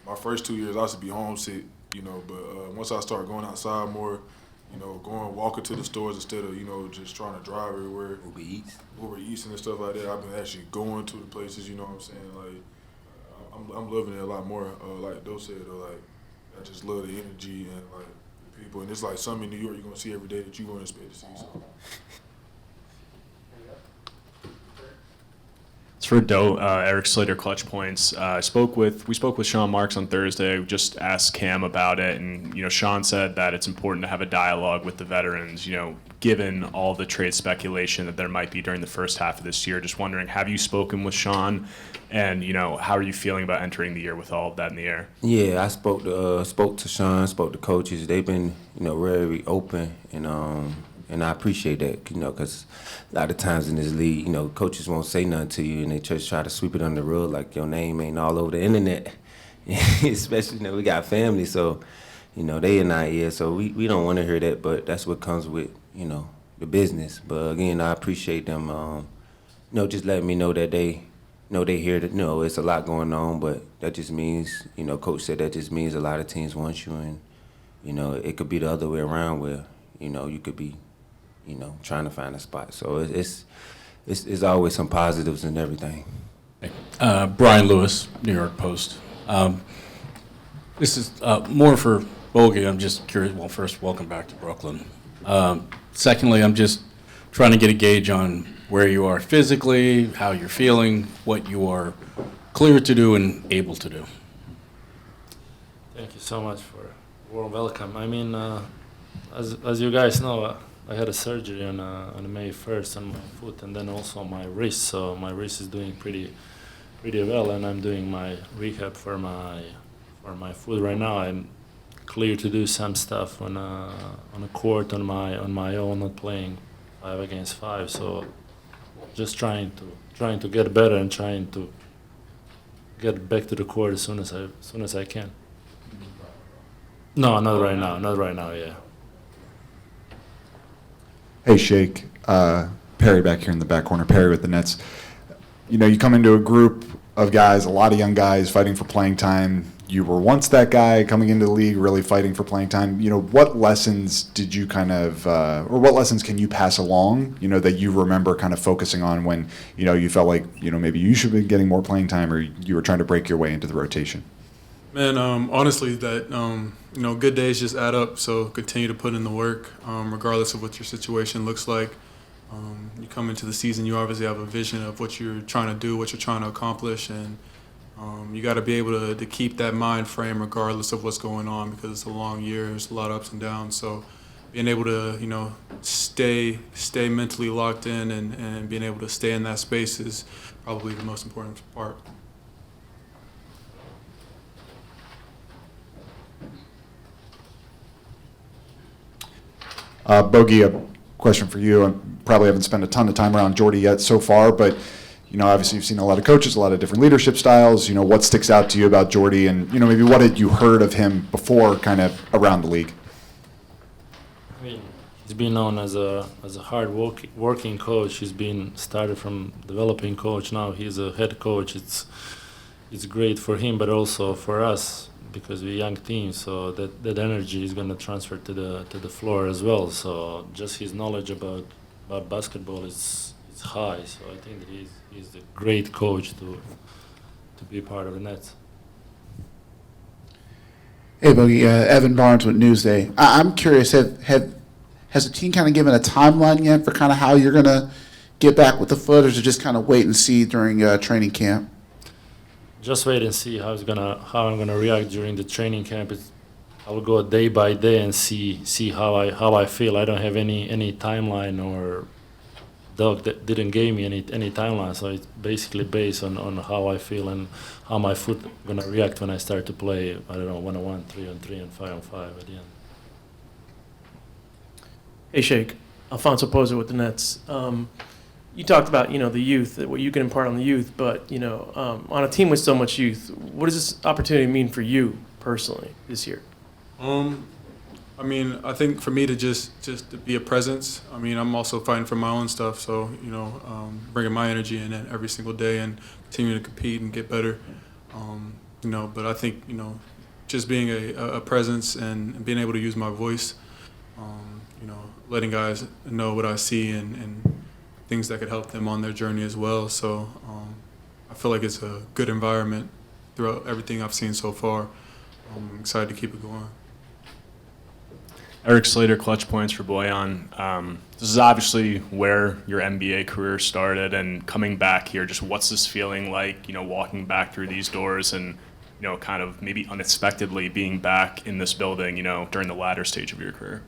My first 2 years, I used to be homesick, but once I started going outside more, walking to the stores instead of, just trying to drive everywhere. Uber Eats and stuff like that. I've been actually going to the places, you know what I'm saying? Like, I'm loving it a lot more. Like Doe said, like, I just love the energy and, like, the people. And it's like something in New York you're going to see every day that you won't expect to see. So. It's for Doe, Eric Slater, Clutch Points. We spoke with Sean Marks on Thursday. We just asked Cam about it, and Sean said that it's important to have a dialogue with the veterans. Given all the trade speculation that there might be during the first half of this year, just wondering, have you spoken with Sean, and how are you feeling about entering the year with all of that in the air? Yeah, I spoke to Sean, spoke to coaches. They've been very open and I appreciate that, because a lot of times in this league, coaches won't say nothing to you, and they just try to sweep it under the rug like your name ain't all over the internet. Especially, we got family, so, they in our ear, so we don't want to hear that, but that's what comes with, the business. But again, I appreciate them, just letting me know that they hear that, it's a lot going on, but that just means, Coach said that just means a lot of teams want you, and, it could be the other way around where, you could be, trying to find a spot. So it's always some positives in everything. Brian Lewis, New York Post. This is more for Bogie. I'm just curious. Well, first, welcome back to Brooklyn. Secondly, I'm just trying to get a gauge on where you are physically, how you're feeling, what you are clear to do and able to do. Thank you so much for Warm welcome. I mean, as you guys know, I had a surgery on May 1st on my foot and then also on my wrist. So my wrist is doing pretty well, and I'm doing my rehab for my foot right now. I'm clear to do some stuff on a court on my own, not playing 5 against 5. So just trying to get better and trying to get back to the court as soon as I can. No, not right now. Not right now. Yeah. Hey, Shake. Perry back here in the back corner. Perry with the Nets. You know, you come into a group of guys, a lot of young guys fighting for playing time. You were once that guy coming into the league, really fighting for playing time. You know, what lessons did you kind of, or what lessons can you pass along, you know, that you remember kind of focusing on when, you know, you felt like, you know, maybe you should be getting more playing time or you were trying to break your way into the rotation? Man, honestly, that you know, good days just add up. So continue to put in the work, regardless of what your situation looks like. You come into the season, you obviously have a vision of what you're trying to do, what you're trying to accomplish, and you got to be able to keep that mind frame regardless of what's going on, because it's a long year. There's a lot of ups and downs. So being able to, you know, stay mentally locked in and being able to stay in that space is probably the most important part. Bogey, a question for you. I probably haven't spent a ton of time around Jordy yet so far, but you know, obviously you've seen a lot of coaches, a lot of different leadership styles. You know, what sticks out to you about Jordy, and you know, maybe what had you heard of him before, kind of around the league? I mean, he's been known as a hard working coach. He's been started from developing coach. Now he's a head coach. It's great for him, but also for us, because we're a young team, so that energy is going to transfer to the floor as well. So just his knowledge about basketball is high. So I think that he's a great coach to be part of the Nets. Hey, Bogey, Evan Barnes with Newsday. I'm curious, has the team kind of given a timeline yet for kind of how you're going to get back with the foot, or is it just kind of wait and see during training camp? Just wait and see how I'm gonna react during the training camp. I will go day by day and see how I feel. I don't have any timeline, or Doug that didn't give me any timeline. So it's basically based on how I feel and how my foot gonna react when I start to play. I don't know, 1-on-1, 3-on-3, and 5-on-5 at the end. Hey, Shake. Alfonso Pozo with the Nets. You talked about, you know, the youth, what you can impart on the youth, but, you know, on a team with so much youth, what does this opportunity mean for you personally this year? I mean, I think for me to just to be a presence. I mean, I'm also fighting for my own stuff, so, you know, bringing my energy in every single day and continuing to compete and get better. You know, but I think, you know, just being a presence and being able to use my voice, you know, letting guys know what I see and things that could help them on their journey as well. So I feel like it's a good environment throughout everything I've seen so far. I'm excited to keep it going. Eric Slater, clutch points for Bojan. This is obviously where your NBA career started, and coming back here, just what's this feeling like, you know, walking back through these doors and, you know, kind of maybe unexpectedly being back in this building, you know, during the latter stage of your career?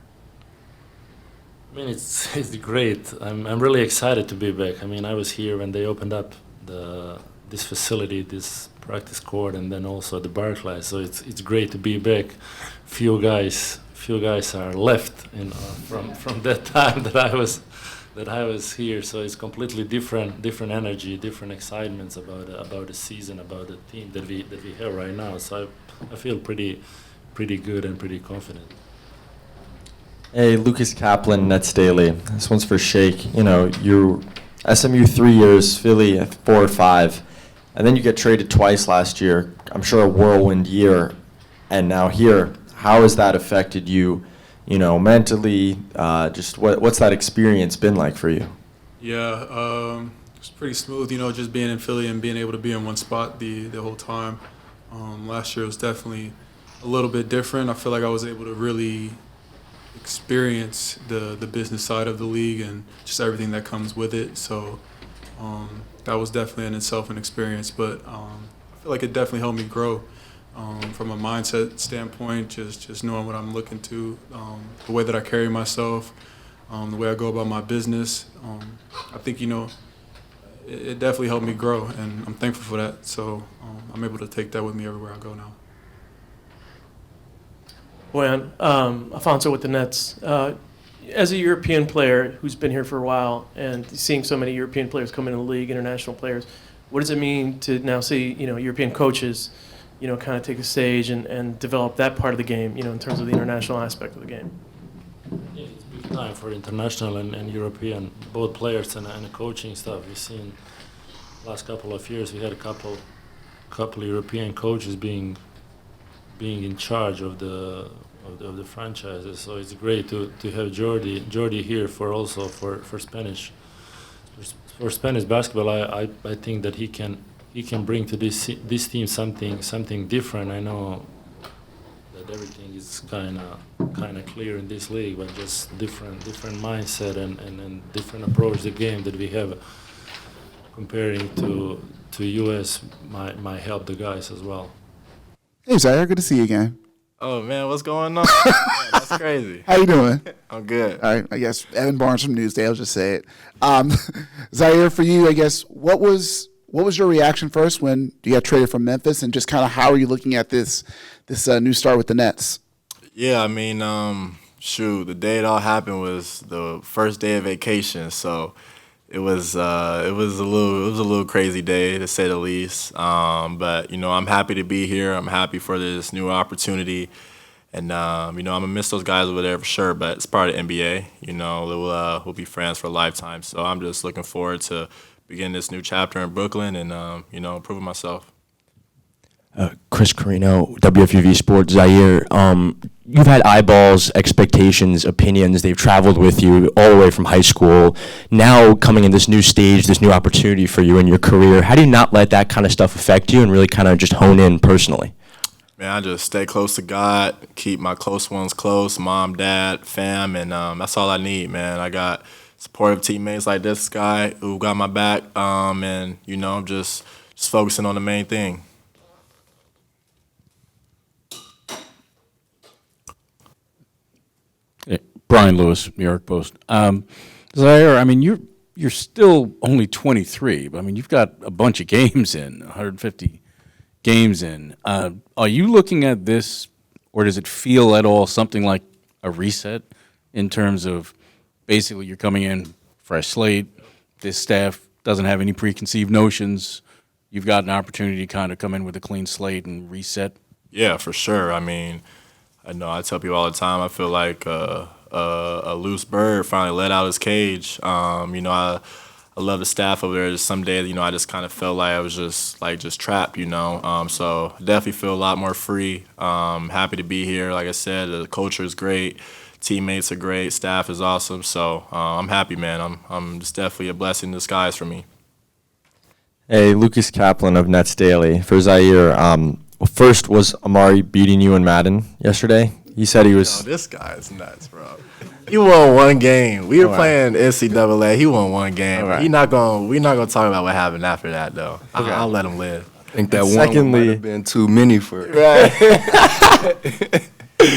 I mean, it's great. I'm really excited to be back. I mean, I was here when they opened up this facility, this practice court, and then also the Barclays. So it's great to be back. Few guys are left, you know, from that time that I was here. So it's completely different energy, different excitements about the season, about the team that we have right now. So I feel pretty good and pretty confident. Hey, Lucas Kaplan, Nets Daily. This one's for Shake. You know, you're SMU 3 years, Philly 4 or 5, and then you get traded twice last year. I'm sure a whirlwind year, and now here. How has that affected you, you know, mentally? Just what's that experience been like for you? Yeah, it's pretty smooth, you know, just being in Philly and being able to be in one spot the whole time. Last year was definitely a little bit different. I feel like I was able to really experience the business side of the league and just everything that comes with it. So that was definitely in itself an experience, but I feel like it definitely helped me grow. from a mindset standpoint, just knowing what I'm looking to, the way that I carry myself, the way I go about my business. I think, it definitely helped me grow, and I'm thankful for that. So I'm able to take that with me everywhere I go now. Bojan, Alfonso with the Nets. As a European player who's been here for a while and seeing so many European players come into the league, international players, what does it mean to now see, European coaches, kind of take the stage and develop that part of the game, in terms of the international aspect of the game? Yeah, it's big time for international and European, both players and the coaching stuff. We've seen last couple of years, we had a couple European coaches being in charge of the franchises. So it's great to have Jordi here for Spanish. For Spanish basketball, I think that he can bring to this team something different. I know that everything is kind of clear in this league, but just different mindset and different approach to the game that we have comparing to US might help the guys as well. Hey, Ziaire, good to see you again. Oh, man, what's going on? Man, that's crazy. How you doing? I'm good. All right, I guess Evan Barnes from Newsday, I'll just say it. Ziaire, for you, I guess, what was your reaction first when you got traded from Memphis, and just kind of how are you looking at this new start with the Nets? Yeah, I mean, the day it all happened was the first day of vacation, so it was a little crazy day to say the least. But I'm happy to be here. I'm happy for this new opportunity, and I'm gonna miss those guys over there for sure. But it's part of the NBA. We'll be friends for a lifetime. So I'm just looking forward to beginning this new chapter in Brooklyn and proving myself. Chris Carino, WFUV Sports. Ziaire, you've had eyeballs, expectations, opinions. They've traveled with you all the way from high school. Now coming in this new stage, this new opportunity for you in your career, how do you not let that kind of stuff affect you and really kind of just hone in personally? Man, I just stay close to God, keep my close ones close, mom, dad, fam, and that's all I need, man. I got supportive teammates like this guy who got my back, and I'm just focusing on the main thing. Brian Lewis, New York Post. Ziaire, I mean, you're still only 23, but I mean, you've got a bunch of games in, 150 games in. Are you looking at this, or does it feel at all something like a reset in terms of basically you're coming in fresh slate, this staff doesn't have any preconceived notions, you've got an opportunity to kind of come in with a clean slate and reset? Yeah, for sure. I mean, I know I tell people all the time, I feel like a loose bird finally let out his cage. I love the staff over there. Just some days, I just kind of felt like I was just trapped, So definitely feel a lot more free. Happy to be here. Like I said, the culture is great. Teammates are great. Staff is awesome. So I'm happy, man. I'm just definitely a blessing in disguise for me. Hey, Lucas Kaplan of Nets Daily. For Ziaire, first was Amari beating you in Madden yesterday? He said he was. Oh, this guy is nuts, bro. He won one game. We were playing NCAA. He won one game. Right. We're not gonna talk about what happened after that, though. Okay. I'll let him live. I think that one might have been too many for it. Right.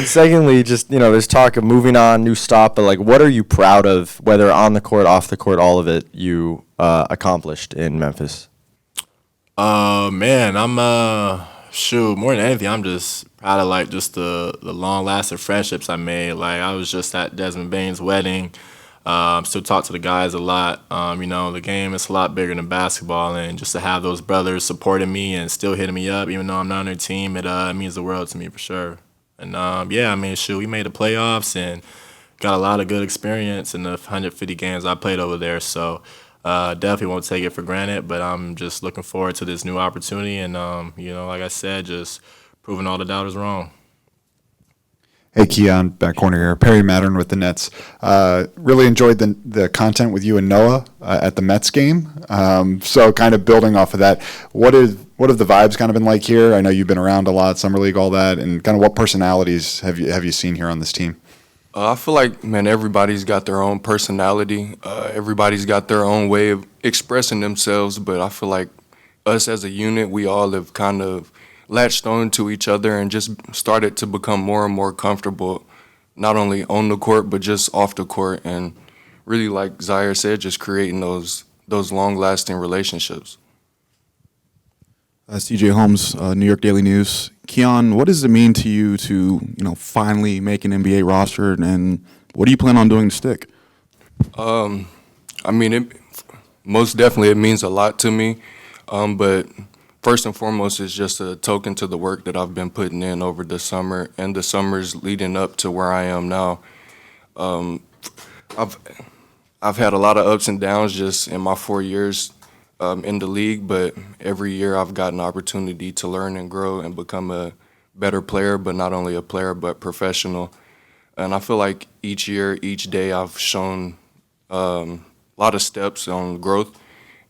Secondly, just there's talk of moving on, new stop, but what are you proud of, whether on the court, off the court, all of it you accomplished in Memphis? Man, I'm more than anything, I'm just proud of just the long-lasting friendships I made. I was just at Desmond Bane's wedding. Still talk to the guys a lot. The game is a lot bigger than basketball, and just to have those brothers supporting me and still hitting me up, even though I'm not on their team, it means the world to me for sure. And we made the playoffs and got a lot of good experience in the 150 games I played over there. So definitely won't take it for granted, but I'm just looking forward to this new opportunity, and like I said, just proving all the doubters wrong. Hey, Keon, back corner here. Perry Mattern with the Nets. Really enjoyed the content with you and Noah at the Mets game. So kind of building off of that, what have the vibes kind of been like here? I know you've been around a lot, summer league, all that, and kind of what personalities have you seen here on this team? I feel like, man, everybody's got their own personality. Everybody's got their own way of expressing themselves, but I feel like us as a unit, we all have kind of latched on to each other and just started to become more and more comfortable, not only on the court, but just off the court. And really, like Ziaire said, just creating those long-lasting relationships. CJ Holmes, New York Daily News. Keon, what does it mean to you to, finally make an NBA roster, and what do you plan on doing to stick? I mean, most definitely it means a lot to me, but first and foremost, it's just a token to the work that I've been putting in over the summer and the summers leading up to where I am now. I've had a lot of ups and downs just in my 4 years in the league, but every year I've got an opportunity to learn and grow and become a better player, but not only a player, but professional. And I feel like each year, each day, I've shown a lot of steps on growth,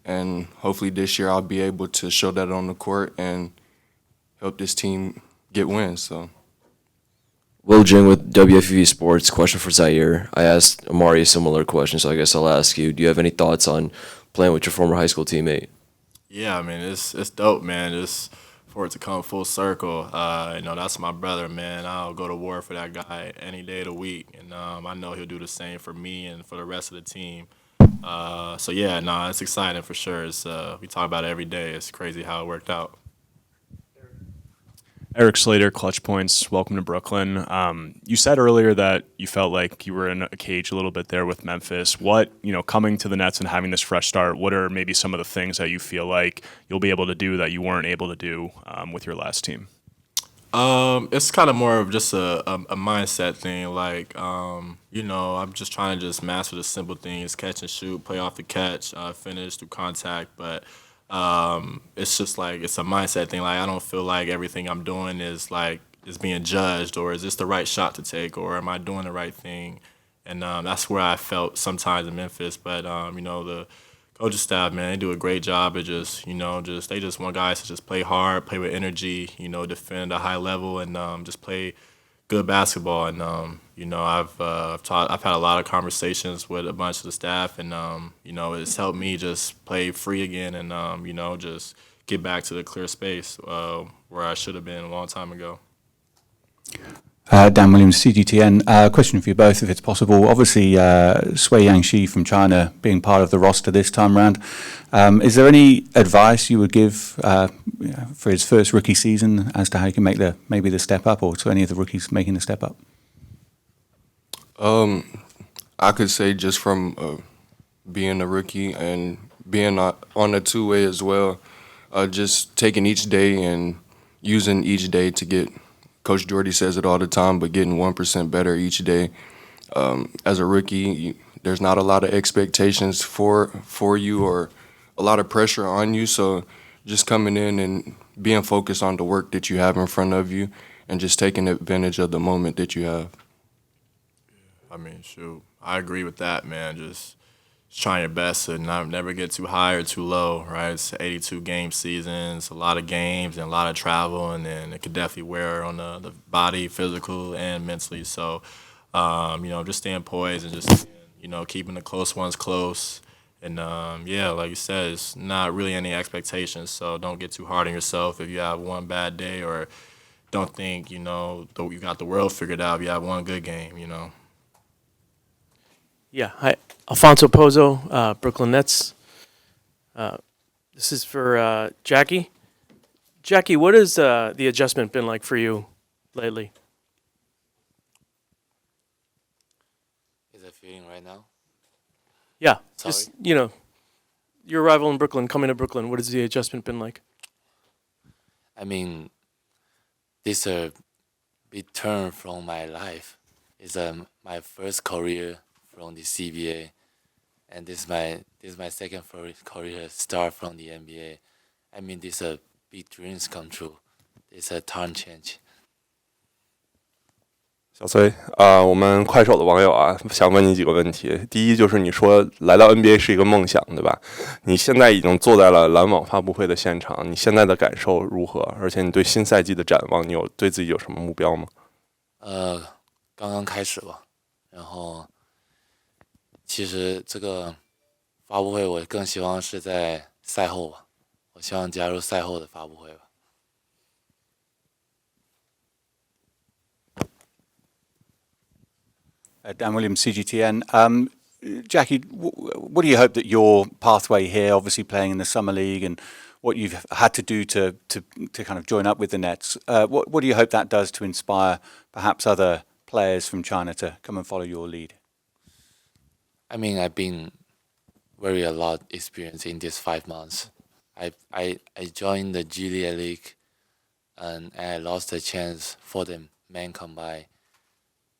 and hopefully this year I'll be able to show that on the court and help this team get wins. So. Will Jing with WFUV Sports. Question for Ziaire. I asked Amari a similar question, so I guess I'll ask you. Do you have any thoughts on playing with your former high school teammate? Yeah, I mean, it's dope, man. Just for it to come full circle. That's my brother, man. I'll go to war for that guy any day of the week. And I know he'll do the same for me and for the rest of the team. It's exciting for sure. We talk about it every day. It's crazy how it worked out. Eric Slater, Clutch Points, welcome to Brooklyn. You said earlier that you felt like you were in a cage a little bit there with Memphis. What, coming to the Nets and having this fresh start, what are maybe some of the things that you feel like you'll be able to do that you weren't able to do with your last team? It's kind of more of just a mindset thing. I'm just trying to just master the simple things, catch and shoot, play off the catch, finish through contact. But it's just it's a mindset thing. I don't feel like everything I'm doing is being judged, or is this the right shot to take, or am I doing the right thing? And that's where I felt sometimes in Memphis. But the coaching staff, man, they do a great job of they just want guys to just play hard, play with energy, defend a high level, and just play good basketball. And I've had a lot of conversations with a bunch of the staff, and it's helped me just play free again, and just get back to the clear space where I should have been a long time ago. Dan Williams, CGTN. Question for you both, if it's possible. Obviously, Yongxi from China being part of the roster this time around. Is there any advice you would give for his first rookie season as to how he can make maybe the step up, or to any of the rookies making the step up? I could say just from being a rookie and being on a two-way as well, just taking each day and using each day to get. Coach Jordy says it all the time, but getting 1% better each day. As a rookie, there's not a lot of expectations for you or a lot of pressure on you. So just coming in and being focused on the work that you have in front of you and just taking advantage of the moment that you have. I mean, shoot, I agree with that, man. Just trying your best to never get too high or too low, right? It's 82 game seasons, a lot of games and a lot of travel, and then it could definitely wear on the body, physical and mentally. So, just staying poised and just, keeping the close ones close. And, like you said, it's not really any expectations, so don't get too hard on yourself if you have one bad day, or don't think, you got the world figured out if you have one good game, Yeah, hi, Alfonso Pozo, Brooklyn Nets. This is for Jacky. Jacky, what has the adjustment been like for you lately? Is it feeling right now? Yeah, Sorry? just, your arrival in Brooklyn, coming to Brooklyn, what has the adjustment been like? I mean, this a big turn from my life. It's my first career from the CBA, and this is my second career start from the NBA. I mean, this is a big dreams come true. It's a turn change. 小崔我们快手的网友啊，想问你几个问题。第一就是你说来到 NBA 是一个梦想，对吧？你现在已经坐在了篮网发布会的现场，你现在的感受如何？而且你对新赛季的展望，你对自己有什么目标吗？刚刚开始吧，然后其实这个发布会我更希望是在赛后吧，我希望加入赛后的发布会吧。Dan Williams, CGTN. Jacky, what do you hope that your pathway here, obviously playing in the Summer League and what you've had to do to kind of join up with the Nets, what do you hope that does to inspire perhaps other players from China to come and follow your lead? I mean, I've been very a lot experience in these 5 months. I joined the G League and I lost a chance for the men combine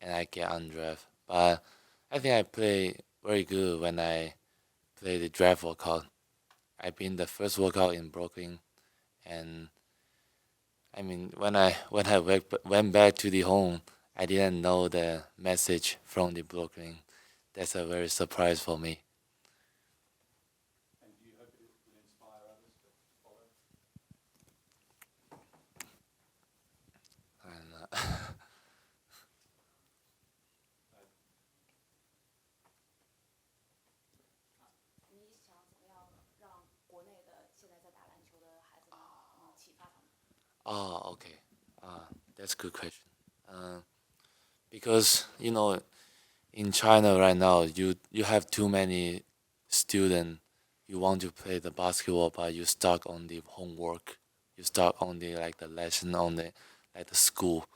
and I get undrafted. But I think I play very good when I play the draft workout. I've been the first workout in Brooklyn, and I mean when I went back to the home, I didn't know the message from the Brooklyn. That's a very surprise for me. Oh, okay. That's a good question. Because in China right now, you have too many students. You want to play the basketball, but you stuck on the homework. You stuck on the lesson on the school.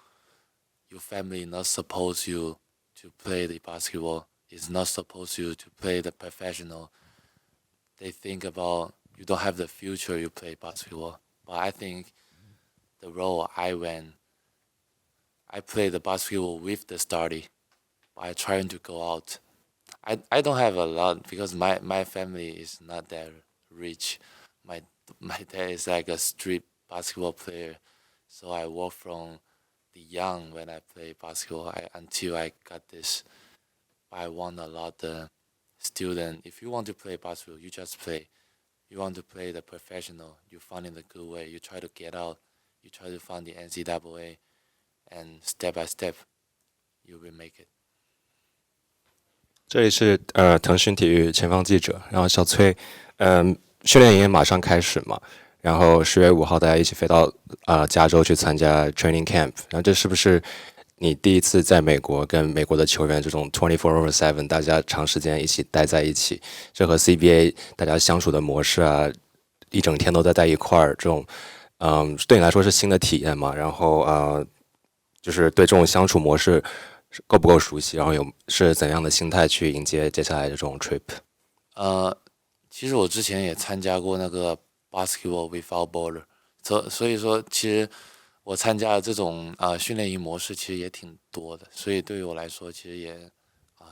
Your family not supposed you to play the basketball. It's not supposed you to play the professional. They think about you don't have the future. You play basketball, but I think the role I went, I play the basketball with the study. I trying to go out. I don't have a lot because my family is not that rich. My dad is like a street basketball player, so I work from the young when I play basketball until I got this. I want a lot of student. If you want to play basketball, you just play. You want to play the professional, you find it a good way. You try to get out. You try to find the NCAA, and step by step, you will make it. 这里是腾讯体育前方记者，然后小崔，训练营马上开始嘛，然后10月5号大家一起飞到加州去参加 training camp， 然后这是不是你第一次在美国跟美国的球员这种24/7大家长时间一起待在一起，这和 CBA 大家相处的模式啊，一整天都在一块儿，这种对你来说是新的体验嘛？然后就是对这种相处模式够不够熟悉？然后是怎样的心态去迎接接下来的这种 trip？其实我之前也参加过那个 basketball without border， 所以说其实我参加的这种训练营模式其实也挺多的，所以对于我来说其实也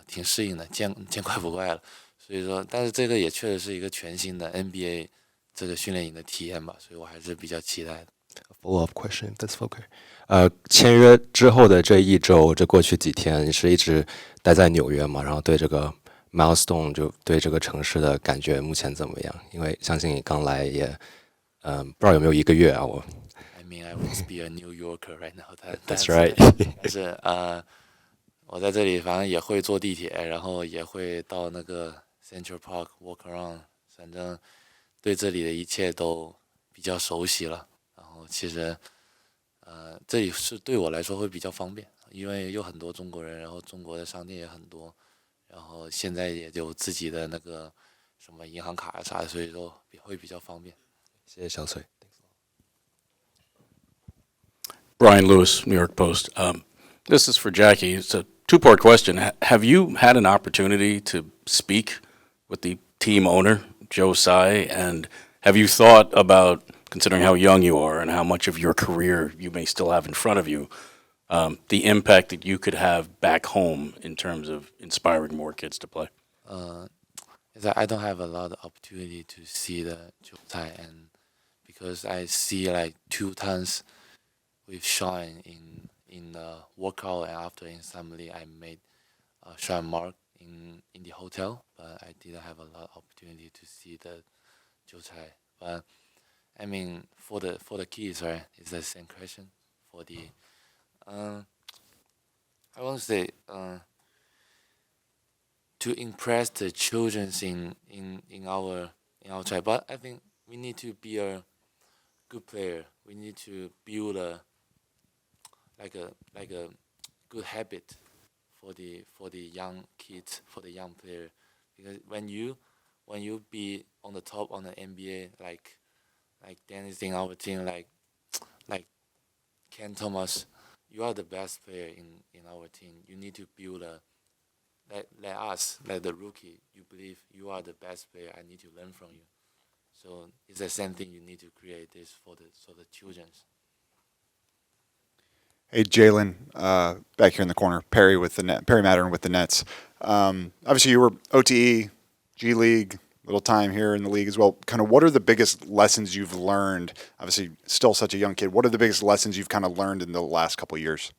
挺适应的，见怪不怪了。所以说，但是这个也确实是一个全新的 NBA 这个训练营的体验吧，所以我还是比较期待的。Follow-up question, that's okay. 签约之后的这一周，这过去几天，你是一直待在纽约嘛？然后对这个 milestone 就对这个城市的感觉目前怎么样？因为相信你刚来也，不知道有没有1个月啊？I mean, I must be a New Yorker right now. That's right. 但是我在这里反正也会坐地铁，然后也会到那个 Central Park walk around， 反正对这里的一切都比较熟悉了。然后其实这里是对我来说会比较方便，因为有很多中国人，然后中国的商店也很多，然后现在也有自己的那个什么银行卡啥的，所以说会比较方便。谢谢小崔。Brian Lewis, New York Post. This is for Jacky. It's a two-part question. Have you had an opportunity to speak with the team owner, Joe Tsai, and have you thought about, considering how young you are and how much of your career you may still have in front of you, the impact that you could have back home in terms of inspiring more kids to play? I don't have a lot of opportunity to see the Joe Tsai, and because I see like 2 times with Sean in the workout, and after in assembly I made Sean mark in the hotel, but I didn't have a lot of opportunity to see the Joe Tsai. But I mean, for the kids, right? It's the same question. For the I want to say to impress the children in our tribe. But I think we need to be a good player. We need to build a good habit for the young kids, for the young player, because when you be on the top on the NBA, like Danny's in our team, like Ken Thomas, you are the best player in our team. You need to build let us, like the rookie, you believe you are the best player. I need to learn from you. So it's the same thing. You need to create this for the children. Hey, Jalen, back here in the corner. Perry Mattern with the Nets. Obviously, you were OTE, G League, little time here in the league as well. Kind of, what are the biggest lessons you've learned? Obviously, still such a young kid. What are the biggest lessons you've kind of learned in the last couple of years?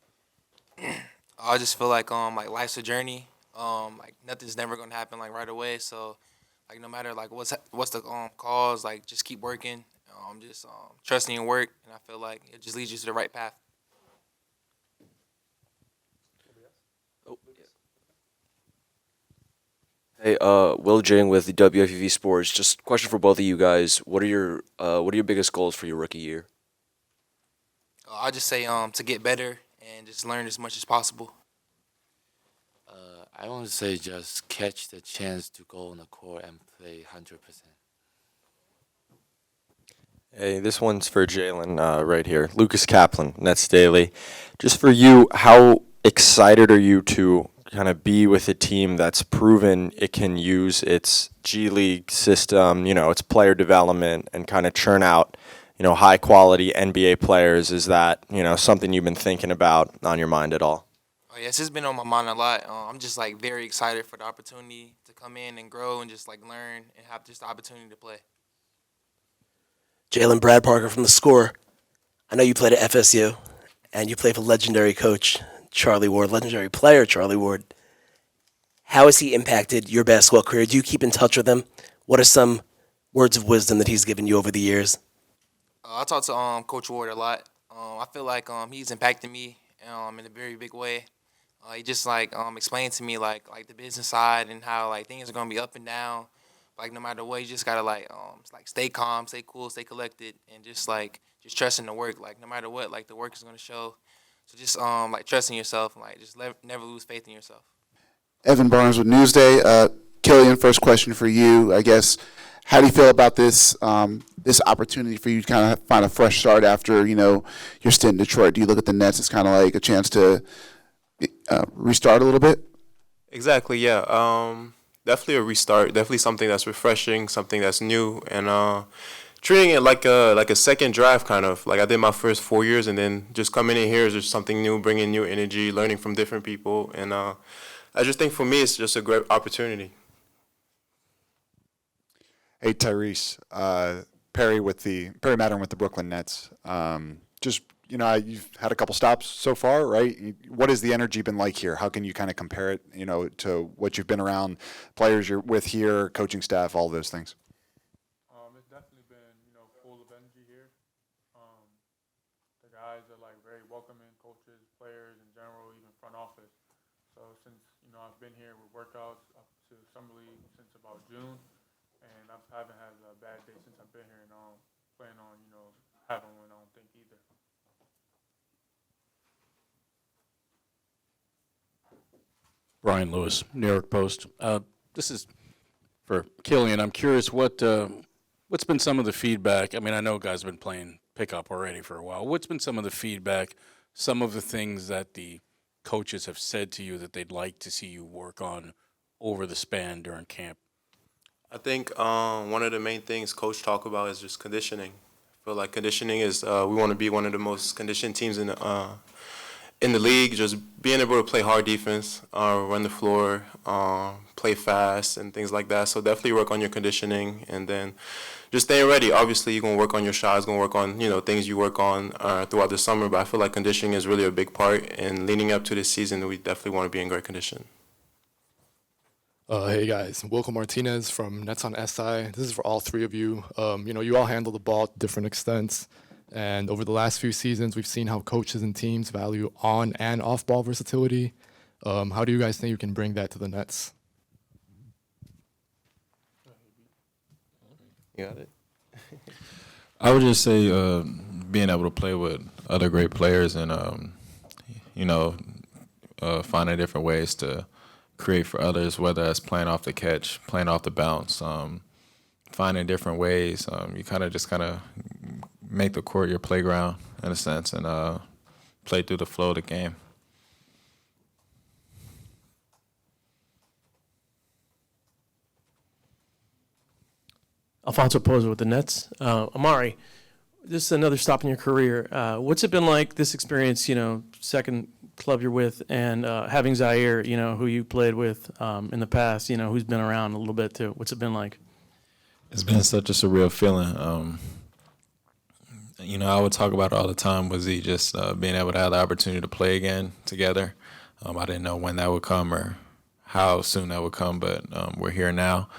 I just feel like life's a journey. Like nothing's never gonna happen like right away. So like no matter like what's the cause, like just keep working. Just trusting your work, and I feel like it just leads you to the right path. Hey, Will Jing with the WFUV Sports. Just a question for both of you guys. What are your biggest goals for your rookie year? I'll just say to get better and just learn as much as possible. I want to say just catch the chance to go on the court and play 100%. Hey, this one's for Jalen right here. Lucas Kaplan, Nets Daily. Just for you, how excited are you to kind of be with a team that's proven it can use its G League system, its player development, and kind of churn out, high quality NBA players? Is that, something you've been thinking about on your mind at all? Oh yes, it's been on my mind a lot. I'm just like very excited for the opportunity to come in and grow and just like learn and have just the opportunity to play. Jalen, Brad Parker from The Score. I know you played at FSU, and you played for legendary coach Charlie Ward, legendary player Charlie Ward. How has he impacted your basketball career? Do you keep in touch with him? What are some words of wisdom that he's given you over the years? I talk to Coach Ward a lot. I feel like he's impacted me in a very big way. He just like explained to me like the business side and how like things are gonna be up and down. Like no matter what, you just gotta like stay calm, stay cool, stay collected, and just trust in the work. Like no matter what, like the work is gonna show. So just like trusting yourself and like just never lose faith in yourself. Evan Barnes with Newsday. Killian, first question for you. I guess, how do you feel about this this opportunity for you to kind of find a fresh start after your stint in Detroit? Do you look at the Nets as kind of like a chance to restart a little bit? Exactly, yeah. Definitely a restart. Definitely something that's refreshing, something that's new, and treating it like a second draft kind of. Like I did my first 4 years, and then just coming in here is just something new, bringing new energy, learning from different people, and I just think for me it's just a great opportunity. Hey, Tyrese, Perry Mattern with the Brooklyn Nets. Just you've had a couple stops so far, right? What has the energy been like here? How can you kind of compare it, to what you've been around, players you're with here, coaching staff, all those things? It's definitely been, full of energy here. The guys are like very welcoming, coaches, players in general, even front office. So since I've been here with workouts up to Summer League since about June, and I haven't had a bad day since I've been here, and I don't plan on having one, I don't think either. Brian Lewis, New York Post. This is for Killian. I'm curious what's been some of the feedback. I mean, I know guys have been playing pickup already for a while. What's been some of the feedback, some of the things that the coaches have said to you that they'd like to see you work on over the span during camp? I think one of the main things Coach talk about is just conditioning. I feel like conditioning is we want to be one of the most conditioned teams in the league. Just being able to play hard defense, run the floor, play fast, and things like that. So definitely work on your conditioning, and then just staying ready. Obviously, you're gonna work on your shots, gonna work on things you work on throughout the summer. But I feel like conditioning is really a big part. And leading up to this season, we definitely want to be in great condition. Hey guys, Wilco Martinez from Nets on SI. This is for all three of you. You all handle the ball to different extents, and over the last few seasons, we've seen how coaches and teams value on and off ball versatility. How do you guys think you can bring that to the Nets? You got it. I would just say being able to play with other great players and finding different ways to create for others, whether that's playing off the catch, playing off the bounce, finding different ways. You kind of make the court your playground in a sense, and play through the flow of the game. Alfonso Pozo with the Nets. Amari, this is another stop in your career. What's it been like, this experience, second club you're with, and having Ziaire, who you played with in the past, who's been around a little bit too? What's it been like? It's been such a surreal feeling. I would talk about it all the time with Z, just being able to have the opportunity to play again together. I didn't know when that would come or how soon that would come, but we're here now.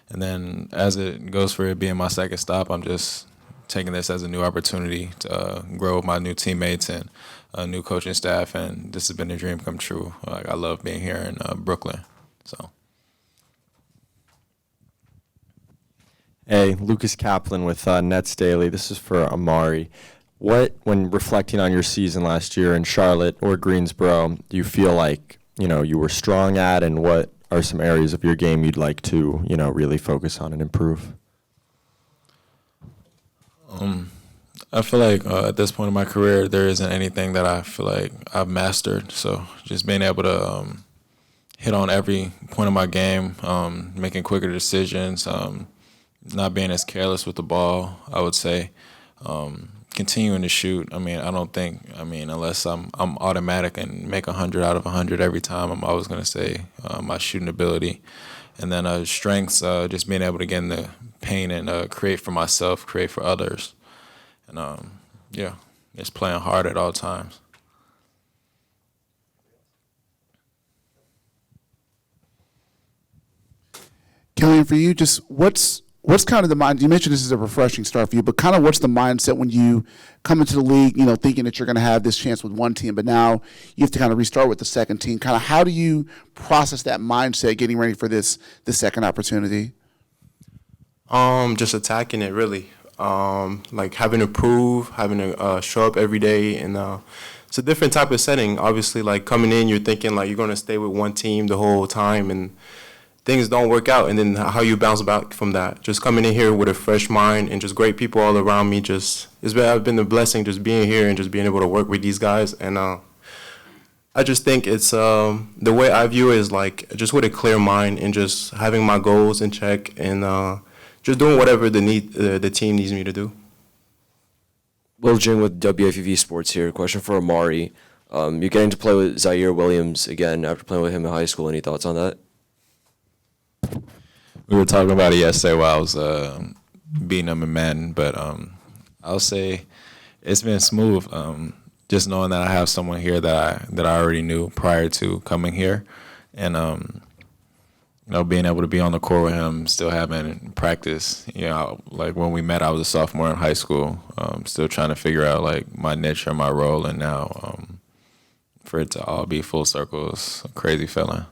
And then as it goes for it being my second stop, I'm just taking this as a new opportunity to grow with my new teammates and a new coaching staff, and this has been a dream come true. I love being here in Brooklyn. So. Hey, Lucas Kaplan with Nets Daily. This is for Amari. What, when reflecting on your season last year in Charlotte or Greensboro, do you feel like, you were strong at, and what are some areas of your game you'd like to, really focus on and improve? I feel like at this point in my career, there isn't anything that I feel like I've mastered. So just being able to hit on every point of my game, making quicker decisions, not being as careless with the ball, I would say. Continuing to shoot. Unless I'm automatic and make 100 out of 100 every time, I'm always going to say my shooting ability. And then strengths, just being able to get in the paint and create for myself, create for others. And, just playing hard at all times. Killian, for you, just what's kind of the mind? You mentioned this is a refreshing start for you, but kind of what's the mindset when you come into the league, thinking that you're going to have this chance with one team, but now you have to kind of restart with the second team. Kind of how do you process that mindset getting ready for the second opportunity? Just attacking it, really. Like having to prove, having to show up every day, and it's a different type of setting. Obviously, like coming in, you're thinking like you're going to stay with one team the whole time, and things don't work out, and then how you bounce back from that. Just coming in here with a fresh mind and just great people all around me. I've been a blessing just being here and just being able to work with these guys. And I just think it's the way I view it is like just with a clear mind and just having my goals in check and just doing whatever the team needs me to do. Wilton with WFUV Sports here. Question for Amari. You're getting to play with Ziaire Williams again after playing with him in high school. Any thoughts on that? We were talking about it yesterday while I was beating him in Madden, but I'll say it's been smooth. Just knowing that I have someone here that I already knew prior to coming here, and being able to be on the court with him, still having practice. Like when we met, I was a sophomore in high school, still trying to figure out like my niche or my role, and now for it to all be full circle is a crazy feeling.